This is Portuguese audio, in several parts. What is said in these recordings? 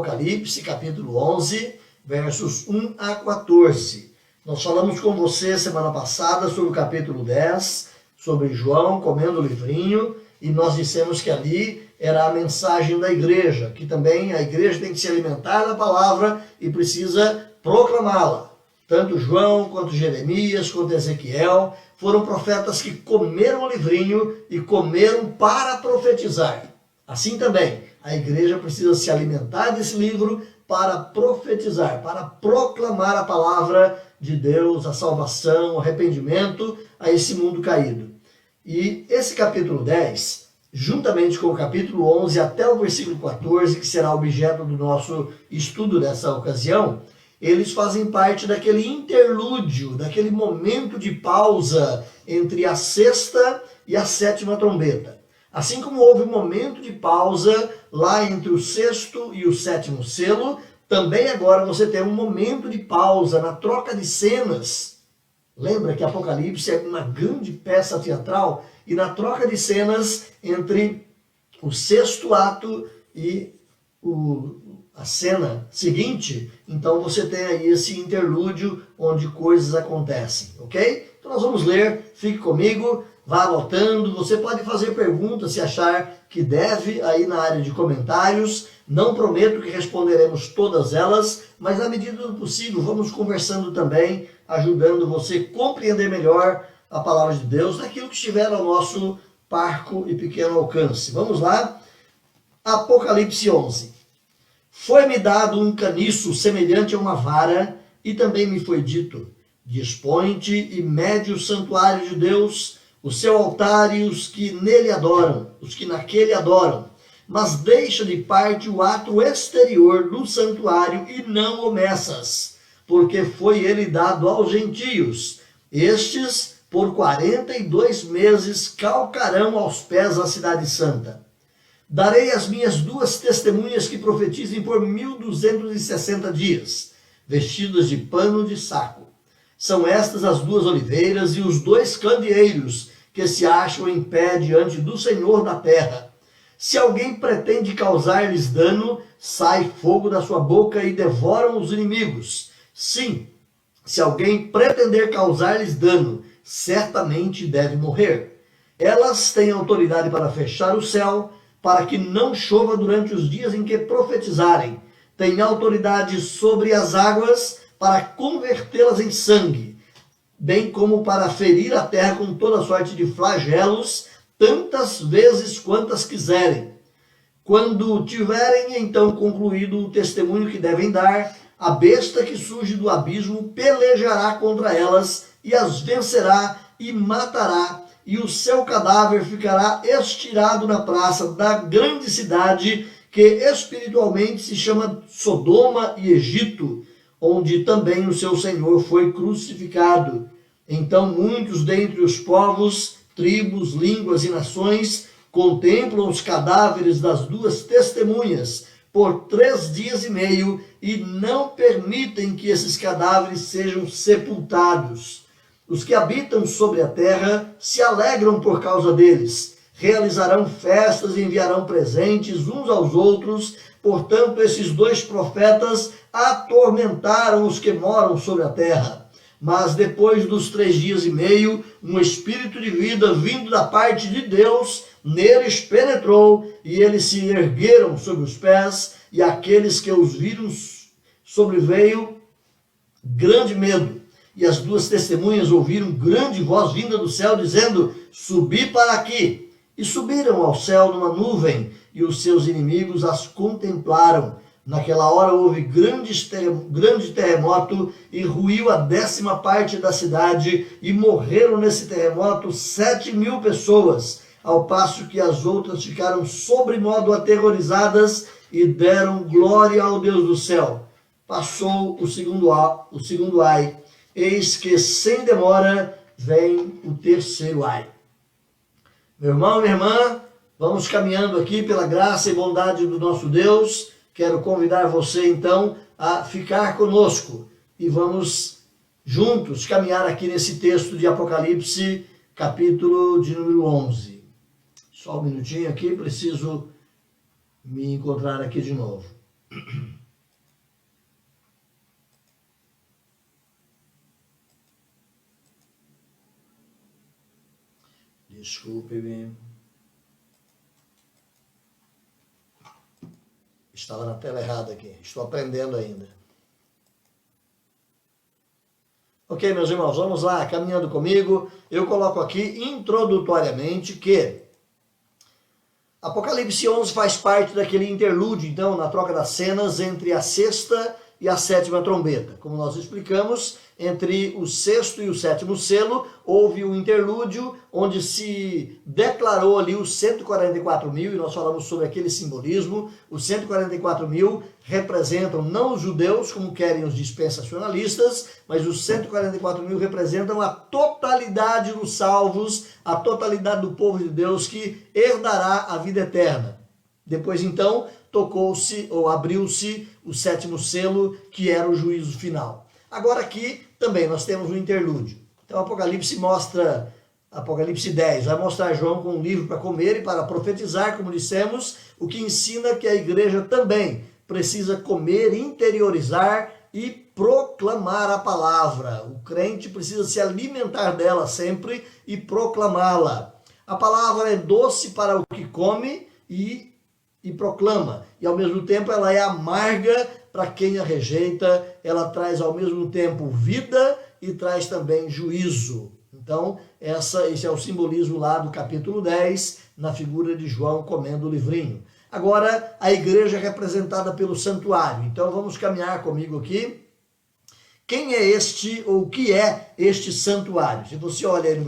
Apocalipse, capítulo 11, versos 1 a 14. Nós falamos com você semana passada sobre o capítulo 10, sobre João comendo o livrinho, e nós dissemos que ali era a mensagem da igreja, que também a igreja tem que se alimentar da palavra e precisa proclamá-la. Tanto João, quanto Jeremias, quanto Ezequiel foram profetas que comeram o livrinho e comeram para profetizar. Assim também, a igreja precisa se alimentar desse livro para profetizar, para proclamar a palavra de Deus, a salvação, o arrependimento a esse mundo caído. E esse capítulo 10, juntamente com o capítulo 11 até o versículo 14, que será objeto do nosso estudo nessa ocasião, eles fazem parte daquele interlúdio, daquele momento de pausa entre a sexta e a sétima trombeta. Assim como houve um momento de pausa lá entre o sexto e o sétimo selo, também agora você tem um momento de pausa na troca de cenas. Lembra que Apocalipse é uma grande peça teatral? E na troca de cenas entre o sexto ato e a cena seguinte, então você tem aí esse interlúdio onde coisas acontecem, ok? Então nós vamos ler, fique comigo, vá anotando, você pode fazer perguntas se achar que deve aí na área de comentários. Não prometo que responderemos todas elas, mas na medida do possível vamos conversando também, ajudando você a compreender melhor a palavra de Deus, naquilo que estiver ao nosso parco e pequeno alcance. Vamos lá? Apocalipse 11. Foi-me dado um caniço semelhante a uma vara, e também me foi dito: dispõe-te e mede o santuário de Deus, o seu altar e os que nele adoram, os que naquele adoram. Mas deixa de parte o ato exterior do santuário e não o meças, porque foi ele dado aos gentios. Estes, por 42 meses, calcarão aos pés a cidade santa. Darei as minhas duas testemunhas que profetizem por 1260 dias, vestidas de pano de saco. São estas as duas oliveiras e os dois candeeiros que se acham em pé diante do Senhor da terra. Se alguém pretende causar-lhes dano, sai fogo da sua boca e devoram os inimigos. Sim, se alguém pretender causar-lhes dano, certamente deve morrer. Elas têm autoridade para fechar o céu, para que não chova durante os dias em que profetizarem. Têm autoridade sobre as águas para convertê-las em sangue, bem como para ferir a terra com toda sorte de flagelos, tantas vezes quantas quiserem. Quando tiverem então concluído o testemunho que devem dar, a besta que surge do abismo pelejará contra elas e as vencerá e matará, e o seu cadáver ficará estirado na praça da grande cidade, que espiritualmente se chama Sodoma e Egito, onde também o seu Senhor foi crucificado. Então muitos dentre os povos, tribos, línguas e nações contemplam os cadáveres das duas testemunhas por 3 dias e meio e não permitem que esses cadáveres sejam sepultados. Os que habitam sobre a terra se alegram por causa deles, realizarão festas e enviarão presentes uns aos outros. Portanto, esses dois profetas atormentaram os que moram sobre a terra. Mas depois dos 3 dias e meio, um espírito de vida vindo da parte de Deus neles penetrou, e eles se ergueram sobre os pés, e aqueles que os viram sobreveio grande medo. E as duas testemunhas ouviram grande voz vinda do céu, dizendo: subi para aqui. E subiram ao céu numa nuvem, e os seus inimigos as contemplaram. Naquela hora houve grande terremoto, e ruiu a 10ª parte da cidade, e morreram nesse terremoto 7.000 pessoas, ao passo que as outras ficaram sobremodo aterrorizadas e deram glória ao Deus do céu. Passou o segundo ai, eis que sem demora vem o terceiro ai. Meu irmão, minha irmã, vamos caminhando aqui pela graça e bondade do nosso Deus. Quero convidar você então a ficar conosco e vamos juntos caminhar aqui nesse texto de Apocalipse, capítulo de número 11. Só um minutinho aqui, preciso me encontrar aqui de novo. Desculpe-me. Estava na tela errada aqui. Estou aprendendo ainda. Ok, meus irmãos, vamos lá, caminhando comigo. Eu coloco aqui introdutoriamente que Apocalipse 11 faz parte daquele interlúdio, então, na troca das cenas entre a sexta e a sétima trombeta. Como nós explicamos, entre o sexto e o sétimo selo, houve um interlúdio onde se declarou ali os 144 mil, e nós falamos sobre aquele simbolismo. Os 144 mil representam não os judeus, como querem os dispensacionalistas, mas os 144 mil representam a totalidade dos salvos, a totalidade do povo de Deus que herdará a vida eterna. Depois, então, tocou-se ou abriu-se o sétimo selo, que era o juízo final. Agora aqui também nós temos um interlúdio. Então Apocalipse 10 vai mostrar João com um livro para comer e para profetizar, como dissemos, o que ensina que a igreja também precisa comer, interiorizar e proclamar a palavra. O crente precisa se alimentar dela sempre e proclamá-la. A palavra é doce para o que come e proclama, e ao mesmo tempo ela é amarga para quem a rejeita. Ela traz ao mesmo tempo vida e traz também juízo. Então esse é o simbolismo lá do capítulo 10, na figura de João comendo o livrinho. Agora a igreja é representada pelo santuário. Então vamos caminhar comigo aqui. Quem é este, ou o que é este santuário? Se você olha aí no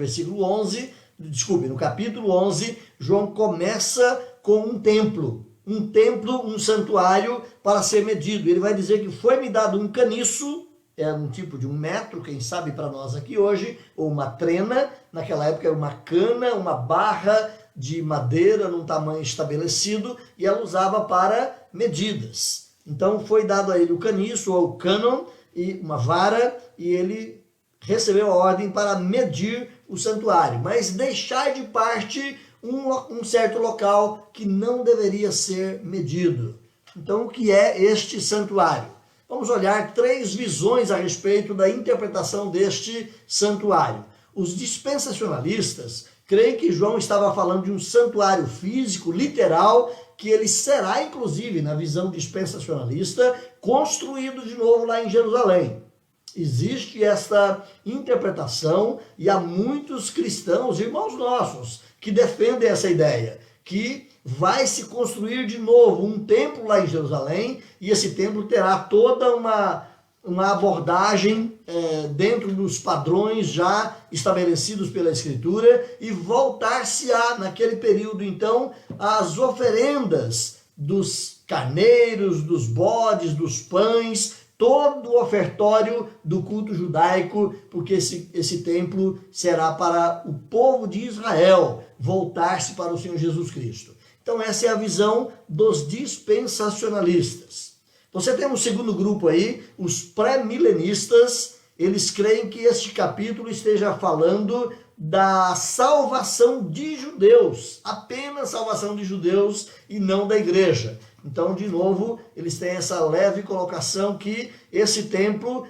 capítulo 11, João começa com um templo, um santuário para ser medido. Ele vai dizer que foi-me dado um caniço, é um tipo de 1 metro, quem sabe para nós aqui hoje, ou uma trena. Naquela época era uma cana, uma barra de madeira num tamanho estabelecido, e ela usava para medidas. Então foi dado a ele o caniço, ou o cânon, e uma vara, e ele recebeu a ordem para medir o santuário, mas deixar de parte um certo local que não deveria ser medido. Então, o que é este santuário? Vamos olhar 3 visões a respeito da interpretação deste santuário. Os dispensacionalistas creem que João estava falando de um santuário físico, literal, que ele será, inclusive, na visão dispensacionalista, construído de novo lá em Jerusalém. Existe esta interpretação e há muitos cristãos, irmãos nossos, que defendem essa ideia, que vai se construir de novo um templo lá em Jerusalém, e esse templo terá toda uma abordagem dentro dos padrões já estabelecidos pela Escritura, e voltar-se-á, naquele período, então, as oferendas dos carneiros, dos bodes, dos pães, todo o ofertório do culto judaico, porque esse templo será para o povo de Israel voltar-se para o Senhor Jesus Cristo. Então essa é a visão dos dispensacionalistas. Você tem um segundo grupo aí, os pré-milenistas. Eles creem que este capítulo esteja falando da salvação de judeus, apenas salvação de judeus e não da igreja. Então, de novo, eles têm essa leve colocação que esse templo,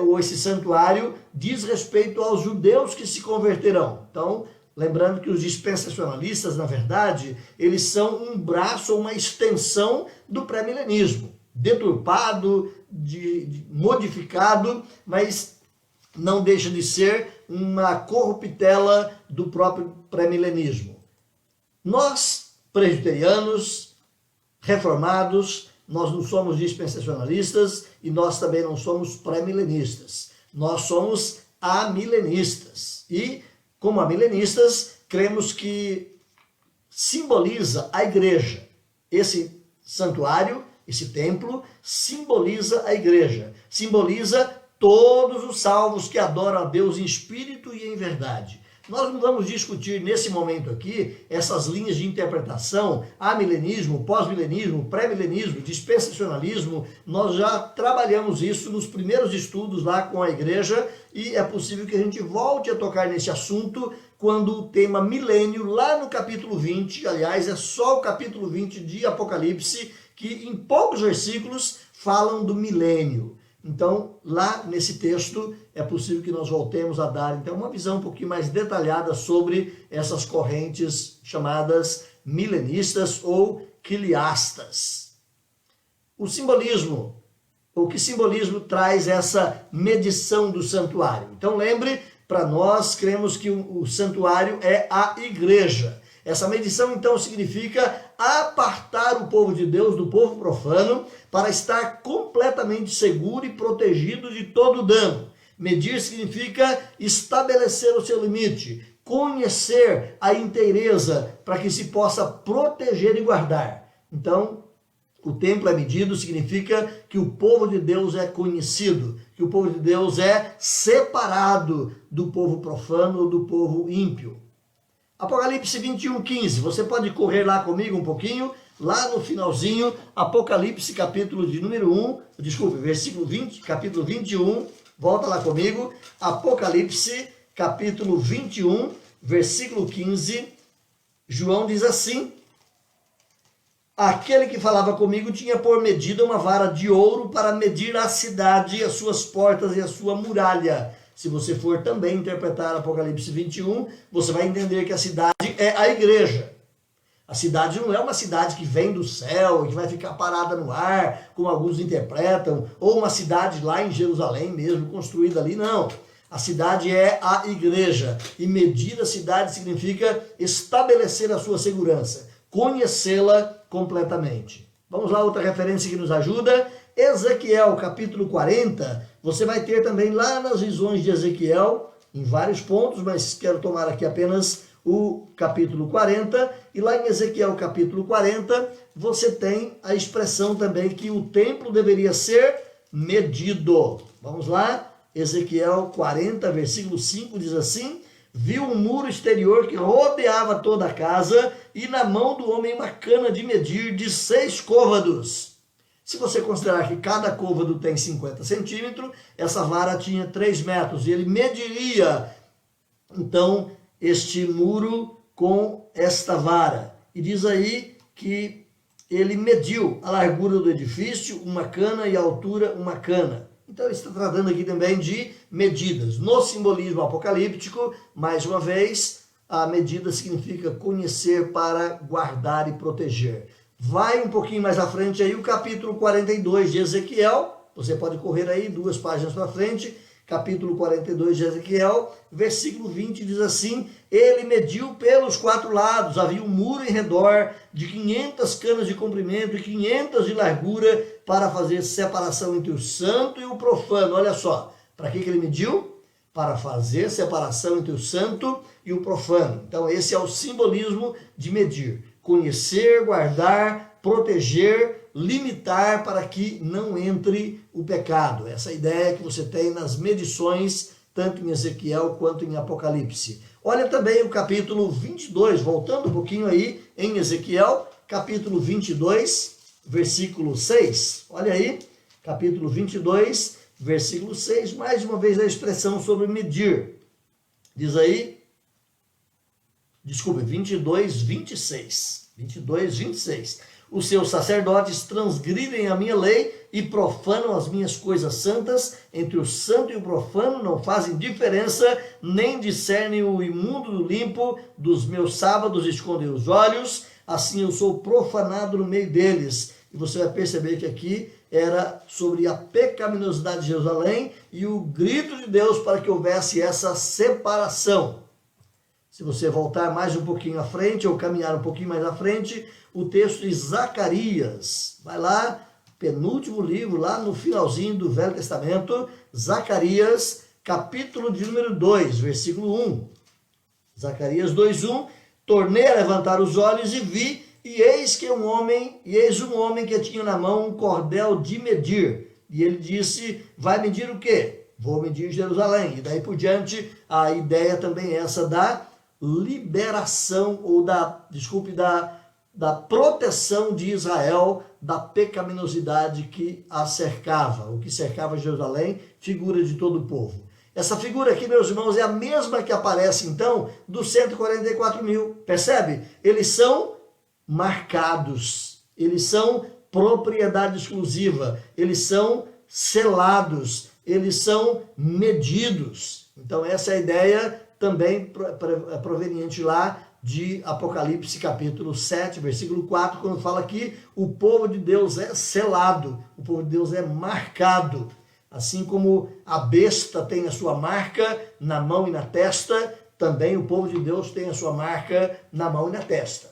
ou esse santuário, diz respeito aos judeus que se converterão. Então, lembrando que os dispensacionalistas, na verdade, eles são um braço ou uma extensão do pré-milenismo, deturpado, modificado, mas não deixa de ser uma corruptela do próprio pré-milenismo. Nós, presbiterianos, reformados, nós não somos dispensacionalistas e nós também não somos pré-milenistas. Nós somos amilenistas. E, como amilenistas, cremos que simboliza a igreja. Esse santuário, esse templo, simboliza a igreja. Simboliza todos os salvos que adoram a Deus em espírito e em verdade. Nós não vamos discutir nesse momento aqui essas linhas de interpretação, amilenismo, pós-milenismo, pré-milenismo, dispensacionalismo. Nós já trabalhamos isso nos primeiros estudos lá com a igreja, e é possível que a gente volte a tocar nesse assunto quando o tema milênio, lá no capítulo 20, aliás, é só o capítulo 20 de Apocalipse, que em poucos versículos falam do milênio. Então, lá nesse texto, é possível que nós voltemos a dar, então, uma visão um pouquinho mais detalhada sobre essas correntes chamadas milenistas ou quiliastas. O simbolismo, o que simbolismo traz essa medição do santuário? Então, lembre, para nós, cremos que o santuário é a igreja. Essa medição, então, significa apartar o povo de Deus do povo profano para estar completamente seguro e protegido de todo dano. Medir significa estabelecer o seu limite, conhecer a inteireza para que se possa proteger e guardar. Então, o templo é medido significa que o povo de Deus é conhecido, que o povo de Deus é separado do povo profano ou do povo ímpio. Apocalipse 21:15, você pode correr lá comigo um pouquinho, lá no finalzinho, Apocalipse capítulo de número 1, versículo 20, capítulo 21, volta lá comigo, Apocalipse capítulo 21, versículo 15, João diz assim: aquele que falava comigo tinha por medida uma vara de ouro para medir a cidade, as suas portas e a sua muralha. Se você for também interpretar Apocalipse 21, você vai entender que a cidade é a igreja. A cidade não é uma cidade que vem do céu e que vai ficar parada no ar, como alguns interpretam, ou uma cidade lá em Jerusalém mesmo, construída ali, não. A cidade é a igreja. E medir a cidade significa estabelecer a sua segurança, conhecê-la completamente. Vamos lá, outra referência que nos ajuda. Ezequiel, capítulo 40, você vai ter também lá nas visões de Ezequiel, em vários pontos, mas quero tomar aqui apenas o capítulo 40, e lá em Ezequiel, capítulo 40, você tem a expressão também que o templo deveria ser medido. Vamos lá, Ezequiel 40, versículo 5, diz assim: viu um muro exterior que rodeava toda a casa, e na mão do homem uma cana de medir de 6 côvados. Se você considerar que cada côvado tem 50 centímetros, essa vara tinha 3 metros, e ele mediria, então, este muro com esta vara. E diz aí que ele mediu a largura do edifício, uma cana, e a altura, uma cana. Então, ele está tratando aqui também de medidas. No simbolismo apocalíptico, mais uma vez, a medida significa conhecer para guardar e proteger. Vai um pouquinho mais à frente aí o capítulo 42 de Ezequiel. Você pode correr aí 2 páginas para frente. Capítulo 42 de Ezequiel, versículo 20, diz assim: ele mediu pelos 4 lados, havia um muro em redor de 500 canas de comprimento e 500 de largura para fazer separação entre o santo e o profano. Olha só, para que ele mediu? Para fazer separação entre o santo e o profano. Então esse é o simbolismo de medir. Conhecer, guardar, proteger, limitar para que não entre o pecado. Essa ideia que você tem nas medições, tanto em Ezequiel quanto em Apocalipse. Olha também o capítulo 22, voltando um pouquinho aí em Ezequiel, capítulo 22, versículo 6. Olha aí, capítulo 22, versículo 6, mais uma vez a expressão sobre medir. Diz aí, 22, 26. 22, 26. Os seus sacerdotes transgridem a minha lei e profanam as minhas coisas santas. Entre o santo e o profano não fazem diferença, nem discernem o imundo do limpo. Dos meus sábados escondem os olhos, assim eu sou profanado no meio deles. E você vai perceber que aqui era sobre a pecaminosidade de Jerusalém e o grito de Deus para que houvesse essa separação. Se você voltar mais um pouquinho à frente, ou caminhar um pouquinho mais à frente, o texto de Zacarias. Vai lá, penúltimo livro, lá no finalzinho do Velho Testamento, Zacarias, capítulo de número 2, versículo 1. Zacarias 2:1. Tornei a levantar os olhos e vi, e eis um homem que tinha na mão um cordel de medir. E ele disse: vai medir o quê? Vou medir Jerusalém. E daí por diante, a ideia também é essa da liberação, ou da proteção de Israel da pecaminosidade que a cercava, o que cercava Jerusalém, figura de todo o povo. Essa figura aqui, meus irmãos, é a mesma que aparece então dos 144 mil, percebe? Eles são marcados, eles são propriedade exclusiva, eles são selados, eles são medidos. Então essa é a ideia também proveniente lá de Apocalipse capítulo 7, versículo 4, quando fala que o povo de Deus é selado, o povo de Deus é marcado. Assim como a besta tem a sua marca na mão e na testa, também o povo de Deus tem a sua marca na mão e na testa.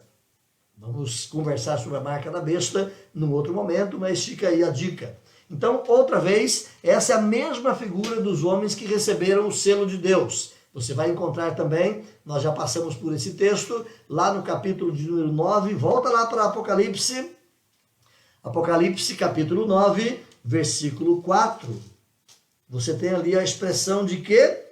Vamos conversar sobre a marca da besta num outro momento, mas fica aí a dica. Então, outra vez, essa é a mesma figura dos homens que receberam o selo de Deus. Você vai encontrar também, nós já passamos por esse texto, lá no capítulo de número 9, volta lá para Apocalipse, Apocalipse capítulo 9, versículo 4. Você tem ali a expressão de que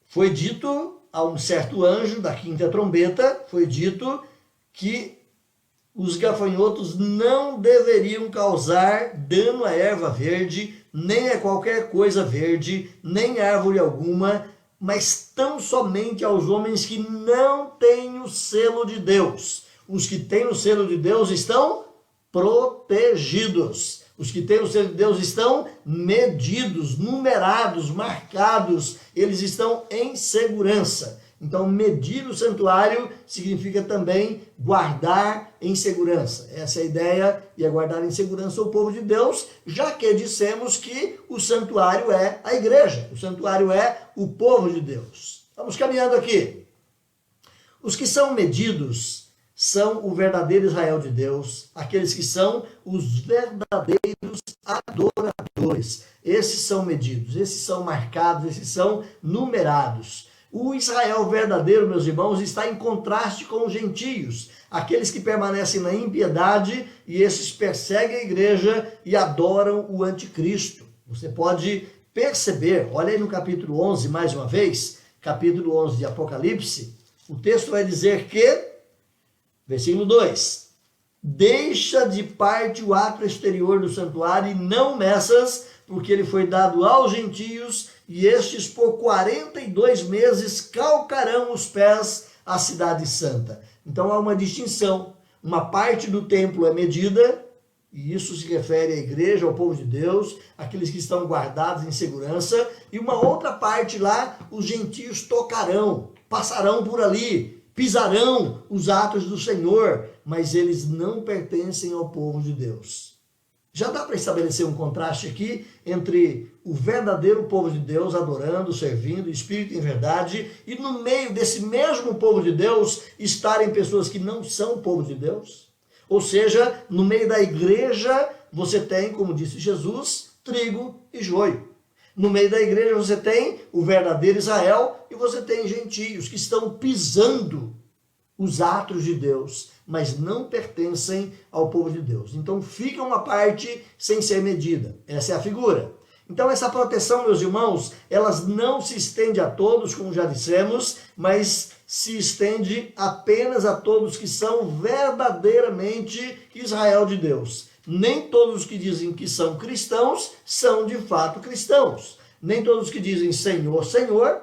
foi dito a um certo anjo da quinta trombeta, foi dito que os gafanhotos não deveriam causar dano à erva verde, nem a qualquer coisa verde, nem árvore alguma, mas tão somente aos homens que não têm o selo de Deus. Os que têm o selo de Deus estão protegidos. Os que têm o selo de Deus estão medidos, numerados, marcados, eles estão em segurança. Então, medir o santuário significa também guardar em segurança. Essa é a ideia, e é guardar em segurança o povo de Deus, já que dissemos que o santuário é a igreja, o santuário é o povo de Deus. Vamos caminhando aqui. Os que são medidos são o verdadeiro Israel de Deus, aqueles que são os verdadeiros adoradores. Esses são medidos, esses são marcados, esses são numerados. O Israel verdadeiro, meus irmãos, está em contraste com os gentios, aqueles que permanecem na impiedade e esses perseguem a igreja e adoram o anticristo. Você pode perceber, olha aí no capítulo 11 mais uma vez, capítulo 11 de Apocalipse, o texto vai dizer que, versículo 2, deixa de parte o ato exterior do santuário e não meças, porque ele foi dado aos gentios, e estes por 42 meses calcarão os pés à cidade santa. Então há uma distinção. Uma parte do templo é medida, e isso se refere à igreja, ao povo de Deus, aqueles que estão guardados em segurança, e uma outra parte lá, os gentios tocarão, passarão por ali, pisarão os atos do Senhor, mas eles não pertencem ao povo de Deus. Já dá para estabelecer um contraste aqui entre o verdadeiro povo de Deus adorando, servindo, espírito em verdade, e no meio desse mesmo povo de Deus estarem pessoas que não são povo de Deus. Ou seja, no meio da igreja você tem, como disse Jesus, trigo e joio. No meio da igreja você tem o verdadeiro Israel e você tem gentios que estão pisando os atos de Deus, mas não pertencem ao povo de Deus. Então fica uma parte sem ser medida. Essa é a figura. Então essa proteção, meus irmãos, elas não se estende a todos, como já dissemos, mas se estende apenas a todos que são verdadeiramente Israel de Deus. Nem todos os que dizem que são cristãos são de fato cristãos. Nem todos os que dizem Senhor, Senhor,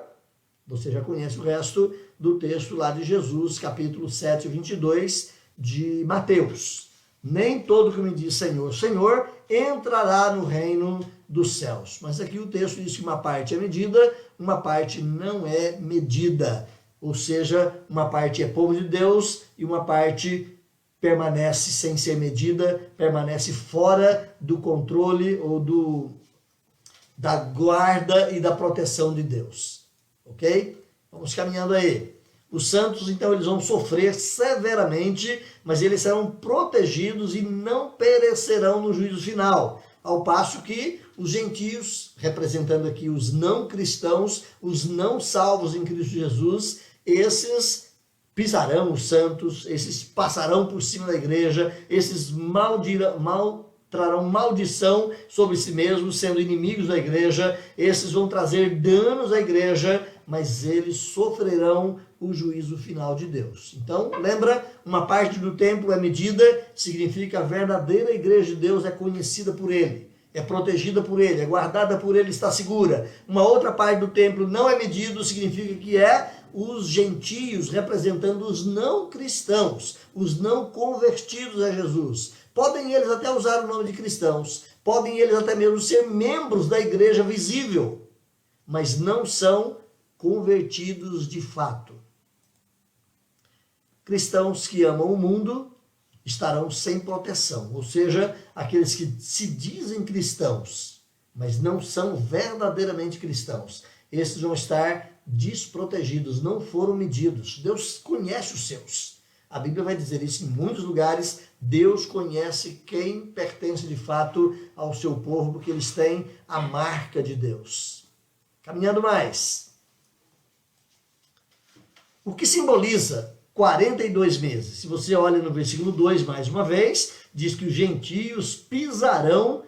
você já conhece o resto do texto lá de Jesus, capítulo 7, 22 de Mateus. Nem todo que me diz Senhor, Senhor, entrará no reino dos céus. Mas aqui o texto diz que uma parte é medida, uma parte não é medida. Ou seja, uma parte é povo de Deus e uma parte permanece sem ser medida, permanece fora do controle ou da guarda e da proteção de Deus. Ok? Vamos caminhando aí. Os santos, então, eles vão sofrer severamente, mas eles serão protegidos e não perecerão no juízo final. Ao passo que os gentios, representando aqui os não cristãos, os não salvos em Cristo Jesus, esses pisarão os santos, esses passarão por cima da igreja, esses trarão maldição sobre si mesmos, sendo inimigos da igreja, esses vão trazer danos à igreja, mas eles sofrerão o juízo final de Deus. Então, lembra, uma parte do templo é medida, significa a verdadeira igreja de Deus é conhecida por ele, é protegida por ele, é guardada por ele, está segura. Uma outra parte do templo não é medido, significa que é os gentios, representando os não cristãos, os não convertidos a Jesus. Podem eles até usar o nome de cristãos, podem eles até mesmo ser membros da igreja visível, mas não são convertidos de fato. Cristãos que amam o mundo estarão sem proteção, ou seja, aqueles que se dizem cristãos, mas não são verdadeiramente cristãos. Esses vão estar desprotegidos, não foram medidos. Deus conhece os seus. A Bíblia vai dizer isso em muitos lugares. Deus conhece quem pertence de fato ao seu povo, porque eles têm a marca de Deus. Caminhando mais. O que simboliza 42 meses? Se você olha no versículo 2 mais uma vez, diz que os gentios pisarão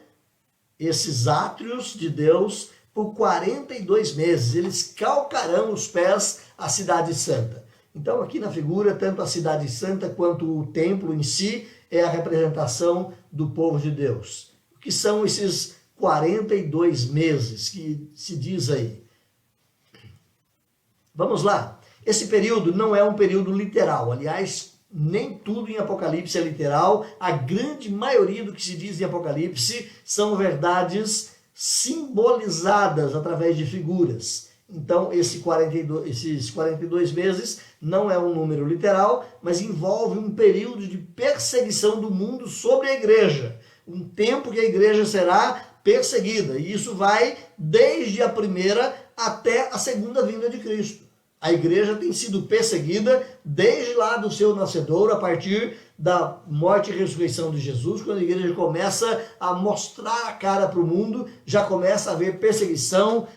esses átrios de Deus por 42 meses. Eles calcarão os pés à cidade santa. Então aqui na figura, tanto a cidade santa quanto o templo em si é a representação do povo de Deus. O que são esses 42 meses que se diz aí? Vamos lá. Esse período não é um período literal. Aliás, nem tudo em Apocalipse é literal. A grande maioria do que se diz em Apocalipse são verdades simbolizadas através de figuras. Então, esses 42 meses não é um número literal, mas envolve um período de perseguição do mundo sobre a igreja. Um tempo que a igreja será perseguida. E isso vai desde a primeira até a segunda vinda de Cristo. A igreja tem sido perseguida desde lá do seu nascedouro, a partir da morte e ressurreição de Jesus, quando a igreja começa a mostrar a cara para o mundo, já começa a haver perseguição.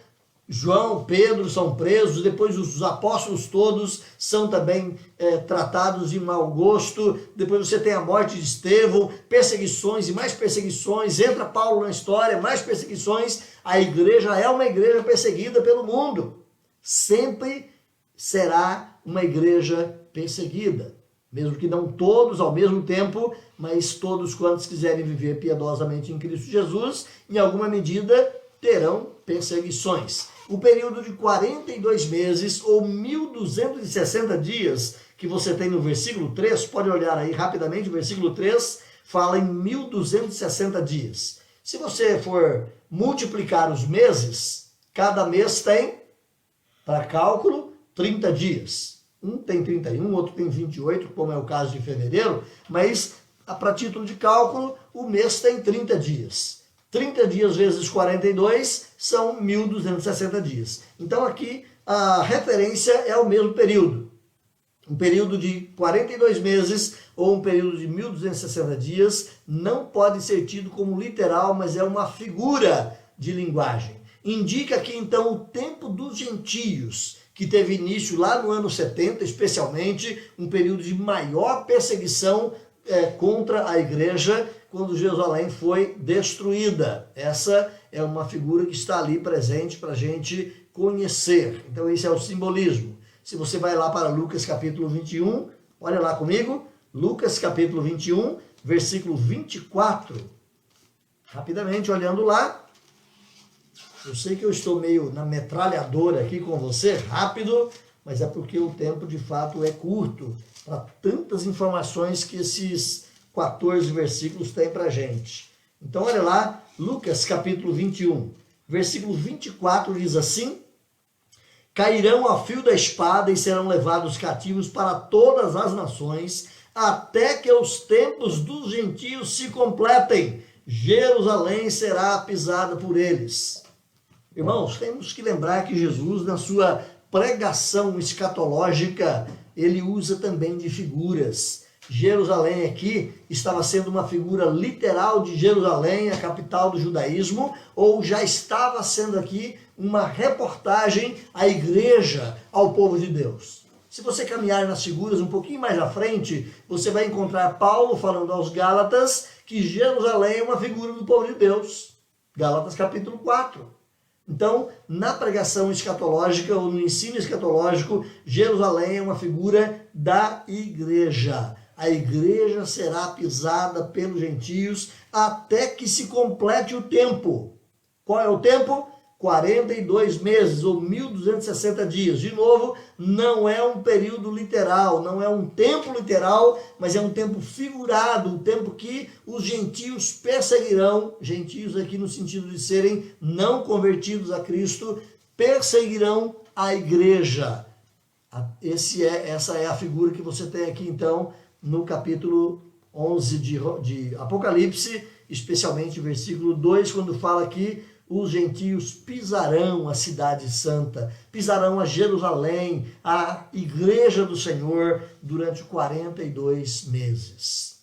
João, Pedro são presos, depois os apóstolos todos são também tratados de mau gosto, depois você tem a morte de Estevão, perseguições e mais perseguições, entra Paulo na história, mais perseguições. A igreja é uma igreja perseguida pelo mundo, sempre será uma igreja perseguida, mesmo que não todos ao mesmo tempo, mas todos quantos quiserem viver piedosamente em Cristo Jesus, em alguma medida terão perseguições. O período de 42 meses ou 1260 dias que você tem no versículo 3, pode olhar aí rapidamente, o versículo 3 fala em 1260 dias. Se você for multiplicar os meses, cada mês tem, para cálculo, 30 dias. Um tem 31, outro tem 28, como é o caso de fevereiro, mas para título de cálculo, o mês tem 30 dias. 30 dias vezes 42 são 1260 dias. Então aqui a referência é o mesmo período. Um período de 42 meses ou um período de 1260 dias não pode ser tido como literal, mas é uma figura de linguagem. Indica aqui então o tempo dos gentios, que teve início lá no ano 70, especialmente, um período de maior perseguição contra a igreja, quando Jerusalém foi destruída. Essa é uma figura que está ali presente para a gente conhecer. Então esse é o simbolismo. Se você vai lá para Lucas capítulo 21, olha lá comigo, Lucas capítulo 21, versículo 24. Rapidamente olhando lá, eu sei que eu estou meio na metralhadora aqui com você, rápido, mas é porque o tempo de fato é curto para tantas informações que esses 14 versículos têm para a gente. Então olha lá, Lucas capítulo 21, versículo 24 diz assim: cairão ao fio da espada e serão levados cativos para todas as nações, até que os tempos dos gentios se completem. Jerusalém será pisada por eles. Irmãos, temos que lembrar que Jesus, na sua pregação escatológica, ele usa também de figuras. Jerusalém aqui estava sendo uma figura literal de Jerusalém, a capital do judaísmo, ou já estava sendo aqui uma reportagem à igreja, ao povo de Deus. Se você caminhar nas figuras um pouquinho mais à frente, você vai encontrar Paulo falando aos Gálatas que Jerusalém é uma figura do povo de Deus. Gálatas capítulo 4. Então, na pregação escatológica ou no ensino escatológico, Jerusalém é uma figura da igreja. A igreja será pisada pelos gentios até que se complete o tempo. Qual é o tempo? 42 meses ou 1260 dias. De novo, não é um período literal, não é um tempo literal, mas é um tempo figurado, um tempo que os gentios perseguirão, gentios aqui no sentido de serem não convertidos a Cristo, perseguirão a igreja. Essa é a figura que você tem aqui então no capítulo 11 de Apocalipse, especialmente versículo 2, quando fala que os gentios pisarão a cidade santa, pisarão a Jerusalém, a igreja do Senhor, durante 42 meses.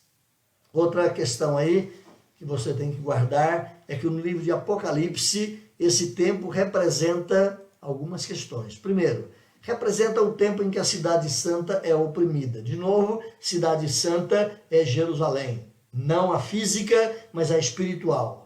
Outra questão aí que você tem que guardar é que no livro de Apocalipse, esse tempo representa algumas questões. Primeiro, representa o tempo em que a cidade santa é oprimida. De novo, cidade santa é Jerusalém. Não a física, mas a espiritual.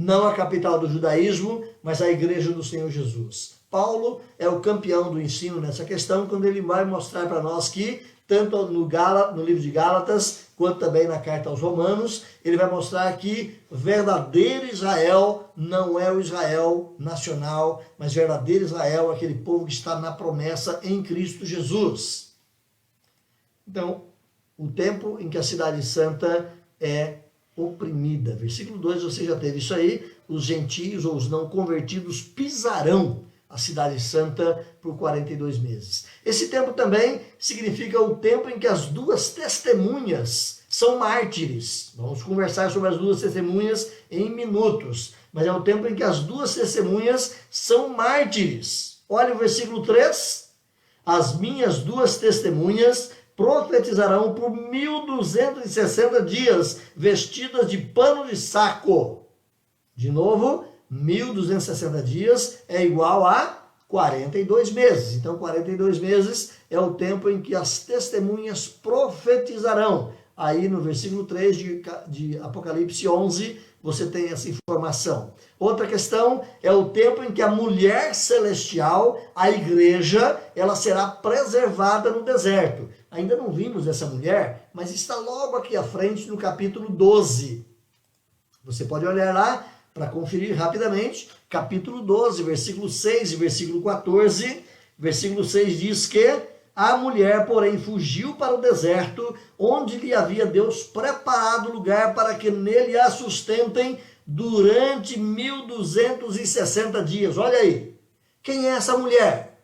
Não a capital do judaísmo, mas a igreja do Senhor Jesus. Paulo é o campeão do ensino nessa questão, quando ele vai mostrar para nós que, tanto no livro de Gálatas, quanto também na carta aos Romanos, ele vai mostrar que verdadeiro Israel não é o Israel nacional, mas verdadeiro Israel é aquele povo que está na promessa em Cristo Jesus. Então, o tempo em que a cidade santa é oprimida. Versículo 2, você já teve isso aí. Os gentios ou os não convertidos pisarão a cidade santa por 42 meses. Esse tempo também significa o tempo em que as duas testemunhas são mártires. Vamos conversar sobre as duas testemunhas em minutos. Mas é o tempo em que as duas testemunhas são mártires. Olha o versículo 3. As minhas duas testemunhas profetizarão por 1260 dias, vestidas de pano de saco. De novo, 1260 dias é igual a 42 meses. Então, 42 meses é o tempo em que as testemunhas profetizarão. Aí no versículo 3 de Apocalipse 11, você tem essa informação. Outra questão é o tempo em que a mulher celestial, a igreja, ela será preservada no deserto. Ainda não vimos essa mulher, mas está logo aqui à frente no capítulo 12. Você pode olhar lá para conferir rapidamente. Capítulo 12, versículo 6 e versículo 14. Versículo 6 diz que a mulher, porém, fugiu para o deserto, onde lhe havia Deus preparado lugar para que nele a sustentem durante 1260 dias. Olha aí. Quem é essa mulher?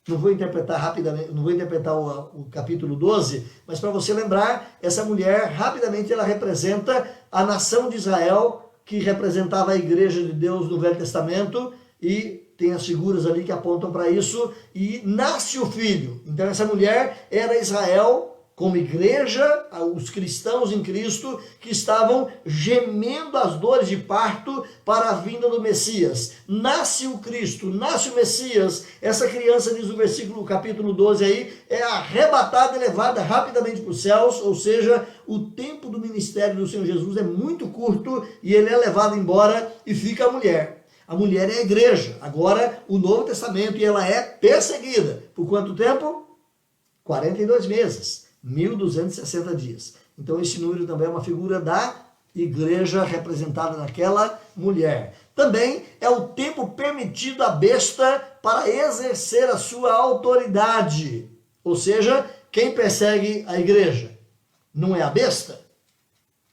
Não vou interpretar rapidamente, não vou interpretar o capítulo 12, mas para você lembrar, essa mulher, rapidamente, ela representa a nação de Israel, que representava a igreja de Deus no Velho Testamento, e tem as figuras ali que apontam para isso, e nasce o filho. Então essa mulher era Israel como igreja, os cristãos em Cristo, que estavam gemendo as dores de parto para a vinda do Messias. Nasce o Cristo, nasce o Messias, essa criança, diz o versículo, capítulo 12 aí, é arrebatada e levada rapidamente para os céus, ou seja, o tempo do ministério do Senhor Jesus é muito curto, e ele é levado embora e fica a mulher. A mulher é a igreja, agora o Novo Testamento, e ela é perseguida. Por quanto tempo? 42 meses. 1260 dias. Então esse número também é uma figura da igreja representada naquela mulher. Também é o tempo permitido à besta para exercer a sua autoridade. Ou seja, quem persegue a igreja? Não é a besta?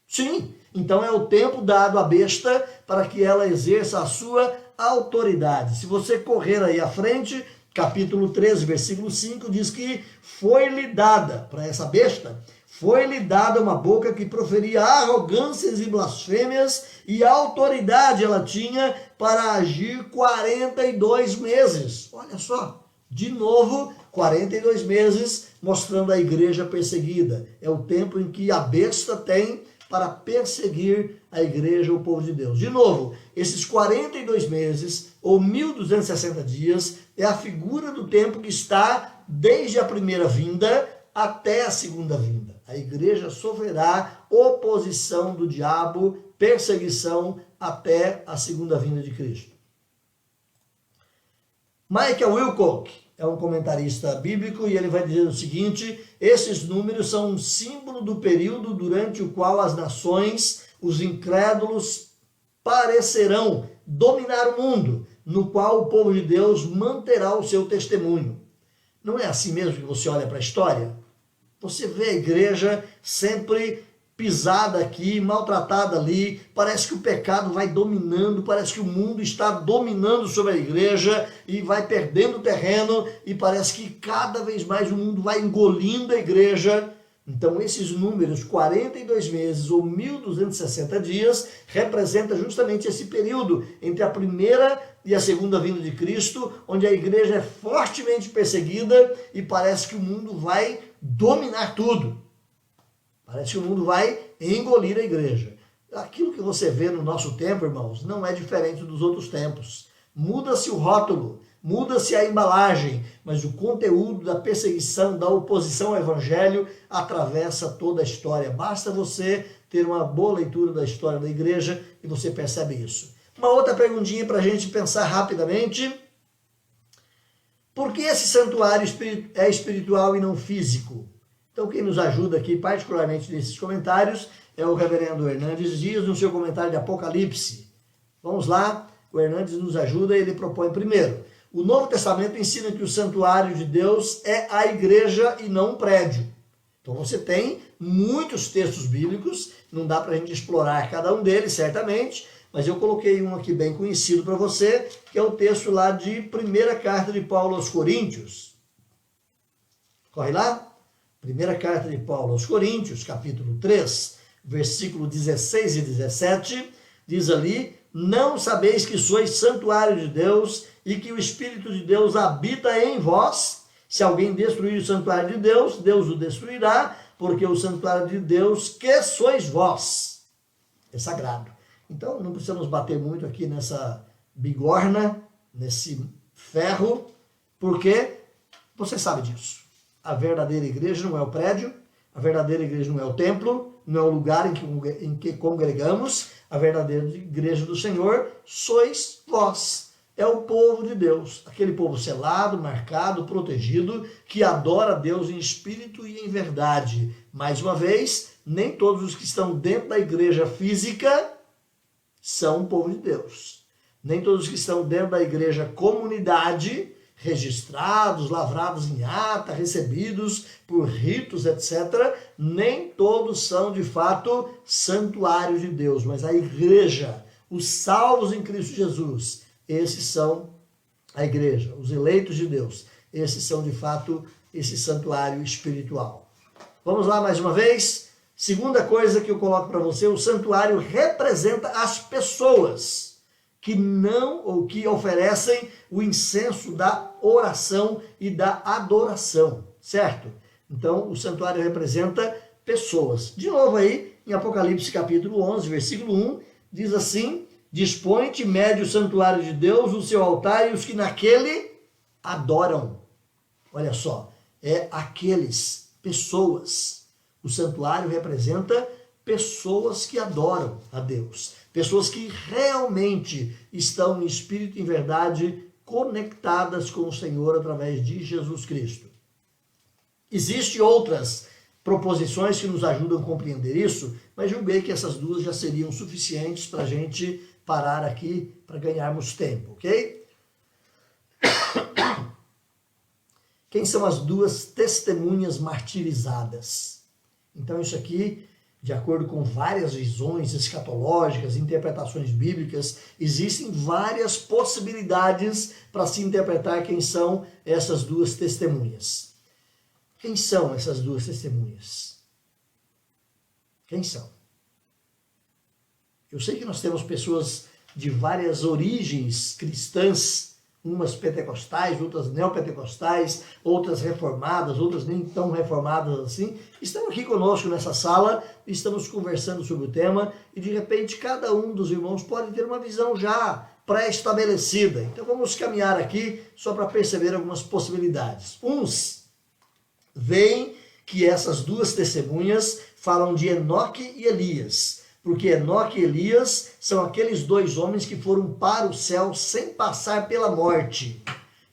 Sim. Então é o tempo dado à besta para que ela exerça a sua autoridade. Se você correr aí à frente, capítulo 13, versículo 5, diz que foi-lhe dada, para essa besta, foi-lhe dada uma boca que proferia arrogâncias e blasfêmias, e autoridade ela tinha para agir 42 meses. Olha só, de novo, 42 meses, mostrando a igreja perseguida. É o tempo em que a besta tem para perseguir a igreja, o povo de Deus. De novo, esses 42 meses, ou 1260 dias, é a figura do tempo que está desde a primeira vinda até a segunda vinda. A igreja sofrerá oposição do diabo, perseguição até a segunda vinda de Cristo. Michael Wilcock é um comentarista bíblico e ele vai dizer o seguinte: esses números são um símbolo do período durante o qual as nações, os incrédulos, parecerão dominar o mundo, no qual o povo de Deus manterá o seu testemunho. Não é assim mesmo que você olha para a história? Você vê a igreja sempre pisada aqui, maltratada ali, parece que o pecado vai dominando, parece que o mundo está dominando sobre a igreja e vai perdendo terreno, e parece que cada vez mais o mundo vai engolindo a igreja. Então esses números, 42 meses ou 1260 dias, representa justamente esse período entre a primeira e a segunda vinda de Cristo, onde a igreja é fortemente perseguida e parece que o mundo vai dominar tudo. Parece que o mundo vai engolir a igreja. Aquilo que você vê no nosso tempo, irmãos, não é diferente dos outros tempos. Muda-se o rótulo, muda-se a embalagem, mas o conteúdo da perseguição, da oposição ao evangelho atravessa toda a história. Basta você ter uma boa leitura da história da igreja e você percebe isso. Uma outra perguntinha para a gente pensar rapidamente. Por que esse santuário é espiritual e não físico? Então quem nos ajuda aqui, particularmente nesses comentários, é o reverendo Hernandes Dias, no seu comentário de Apocalipse. Vamos lá, o Hernandes nos ajuda e ele propõe primeiro. O Novo Testamento ensina que o santuário de Deus é a igreja e não um prédio. Então você tem muitos textos bíblicos, não dá para a gente explorar cada um deles, certamente, mas eu coloquei um aqui bem conhecido para você, que é o texto lá de primeira carta de Paulo aos Coríntios. Corre lá? Primeira carta de Paulo aos Coríntios, capítulo 3, versículo 16 e 17, diz ali: não sabeis que sois santuário de Deus e que o Espírito de Deus habita em vós? Se alguém destruir o santuário de Deus, Deus o destruirá, porque o santuário de Deus que sois vós é sagrado. Então não precisamos bater muito aqui nessa bigorna, nesse ferro, porque você sabe disso. A verdadeira igreja não é o prédio, a verdadeira igreja não é o templo, não é o lugar em que congregamos. A verdadeira igreja do Senhor sois vós. É o povo de Deus, aquele povo selado, marcado, protegido, que adora a Deus em espírito e em verdade. Mais uma vez, nem todos os que estão dentro da igreja física são o povo de Deus. Nem todos os que estão dentro da igreja comunidade, registrados, lavrados em ata, recebidos por ritos, etc., nem todos são, de fato, santuários de Deus. Mas a igreja, os salvos em Cristo Jesus, esses são a igreja, os eleitos de Deus. Esses são, de fato, esse santuário espiritual. Vamos lá mais uma vez? Segunda coisa que eu coloco para você: o santuário representa as pessoas que não ou que oferecem o incenso da oração e da adoração, certo? Então, o santuário representa pessoas. De novo aí, em Apocalipse capítulo 11, versículo 1, diz assim: dispõe-te, mede o santuário de Deus, o seu altar e os que naquele adoram. Olha só, é aqueles, pessoas. O santuário representa pessoas que adoram a Deus. Pessoas que realmente estão em espírito e em verdade conectadas com o Senhor através de Jesus Cristo. Existem outras proposições que nos ajudam a compreender isso, mas julguei que essas duas já seriam suficientes para a gente parar aqui, para ganharmos tempo, ok? Quem são as duas testemunhas martirizadas? Então isso aqui, de acordo com várias visões escatológicas, interpretações bíblicas, existem várias possibilidades para se interpretar quem são essas duas testemunhas. Quem são essas duas testemunhas? Quem são? Eu sei que nós temos pessoas de várias origens cristãs, umas pentecostais, outras neopentecostais, outras reformadas, outras nem tão reformadas assim, estão aqui conosco nessa sala, estamos conversando sobre o tema, e de repente cada um dos irmãos pode ter uma visão já pré-estabelecida. Então vamos caminhar aqui só para perceber algumas possibilidades. Uns veem que essas duas testemunhas falam de Enoque e Elias, porque Enoque e Elias são aqueles dois homens que foram para o céu sem passar pela morte.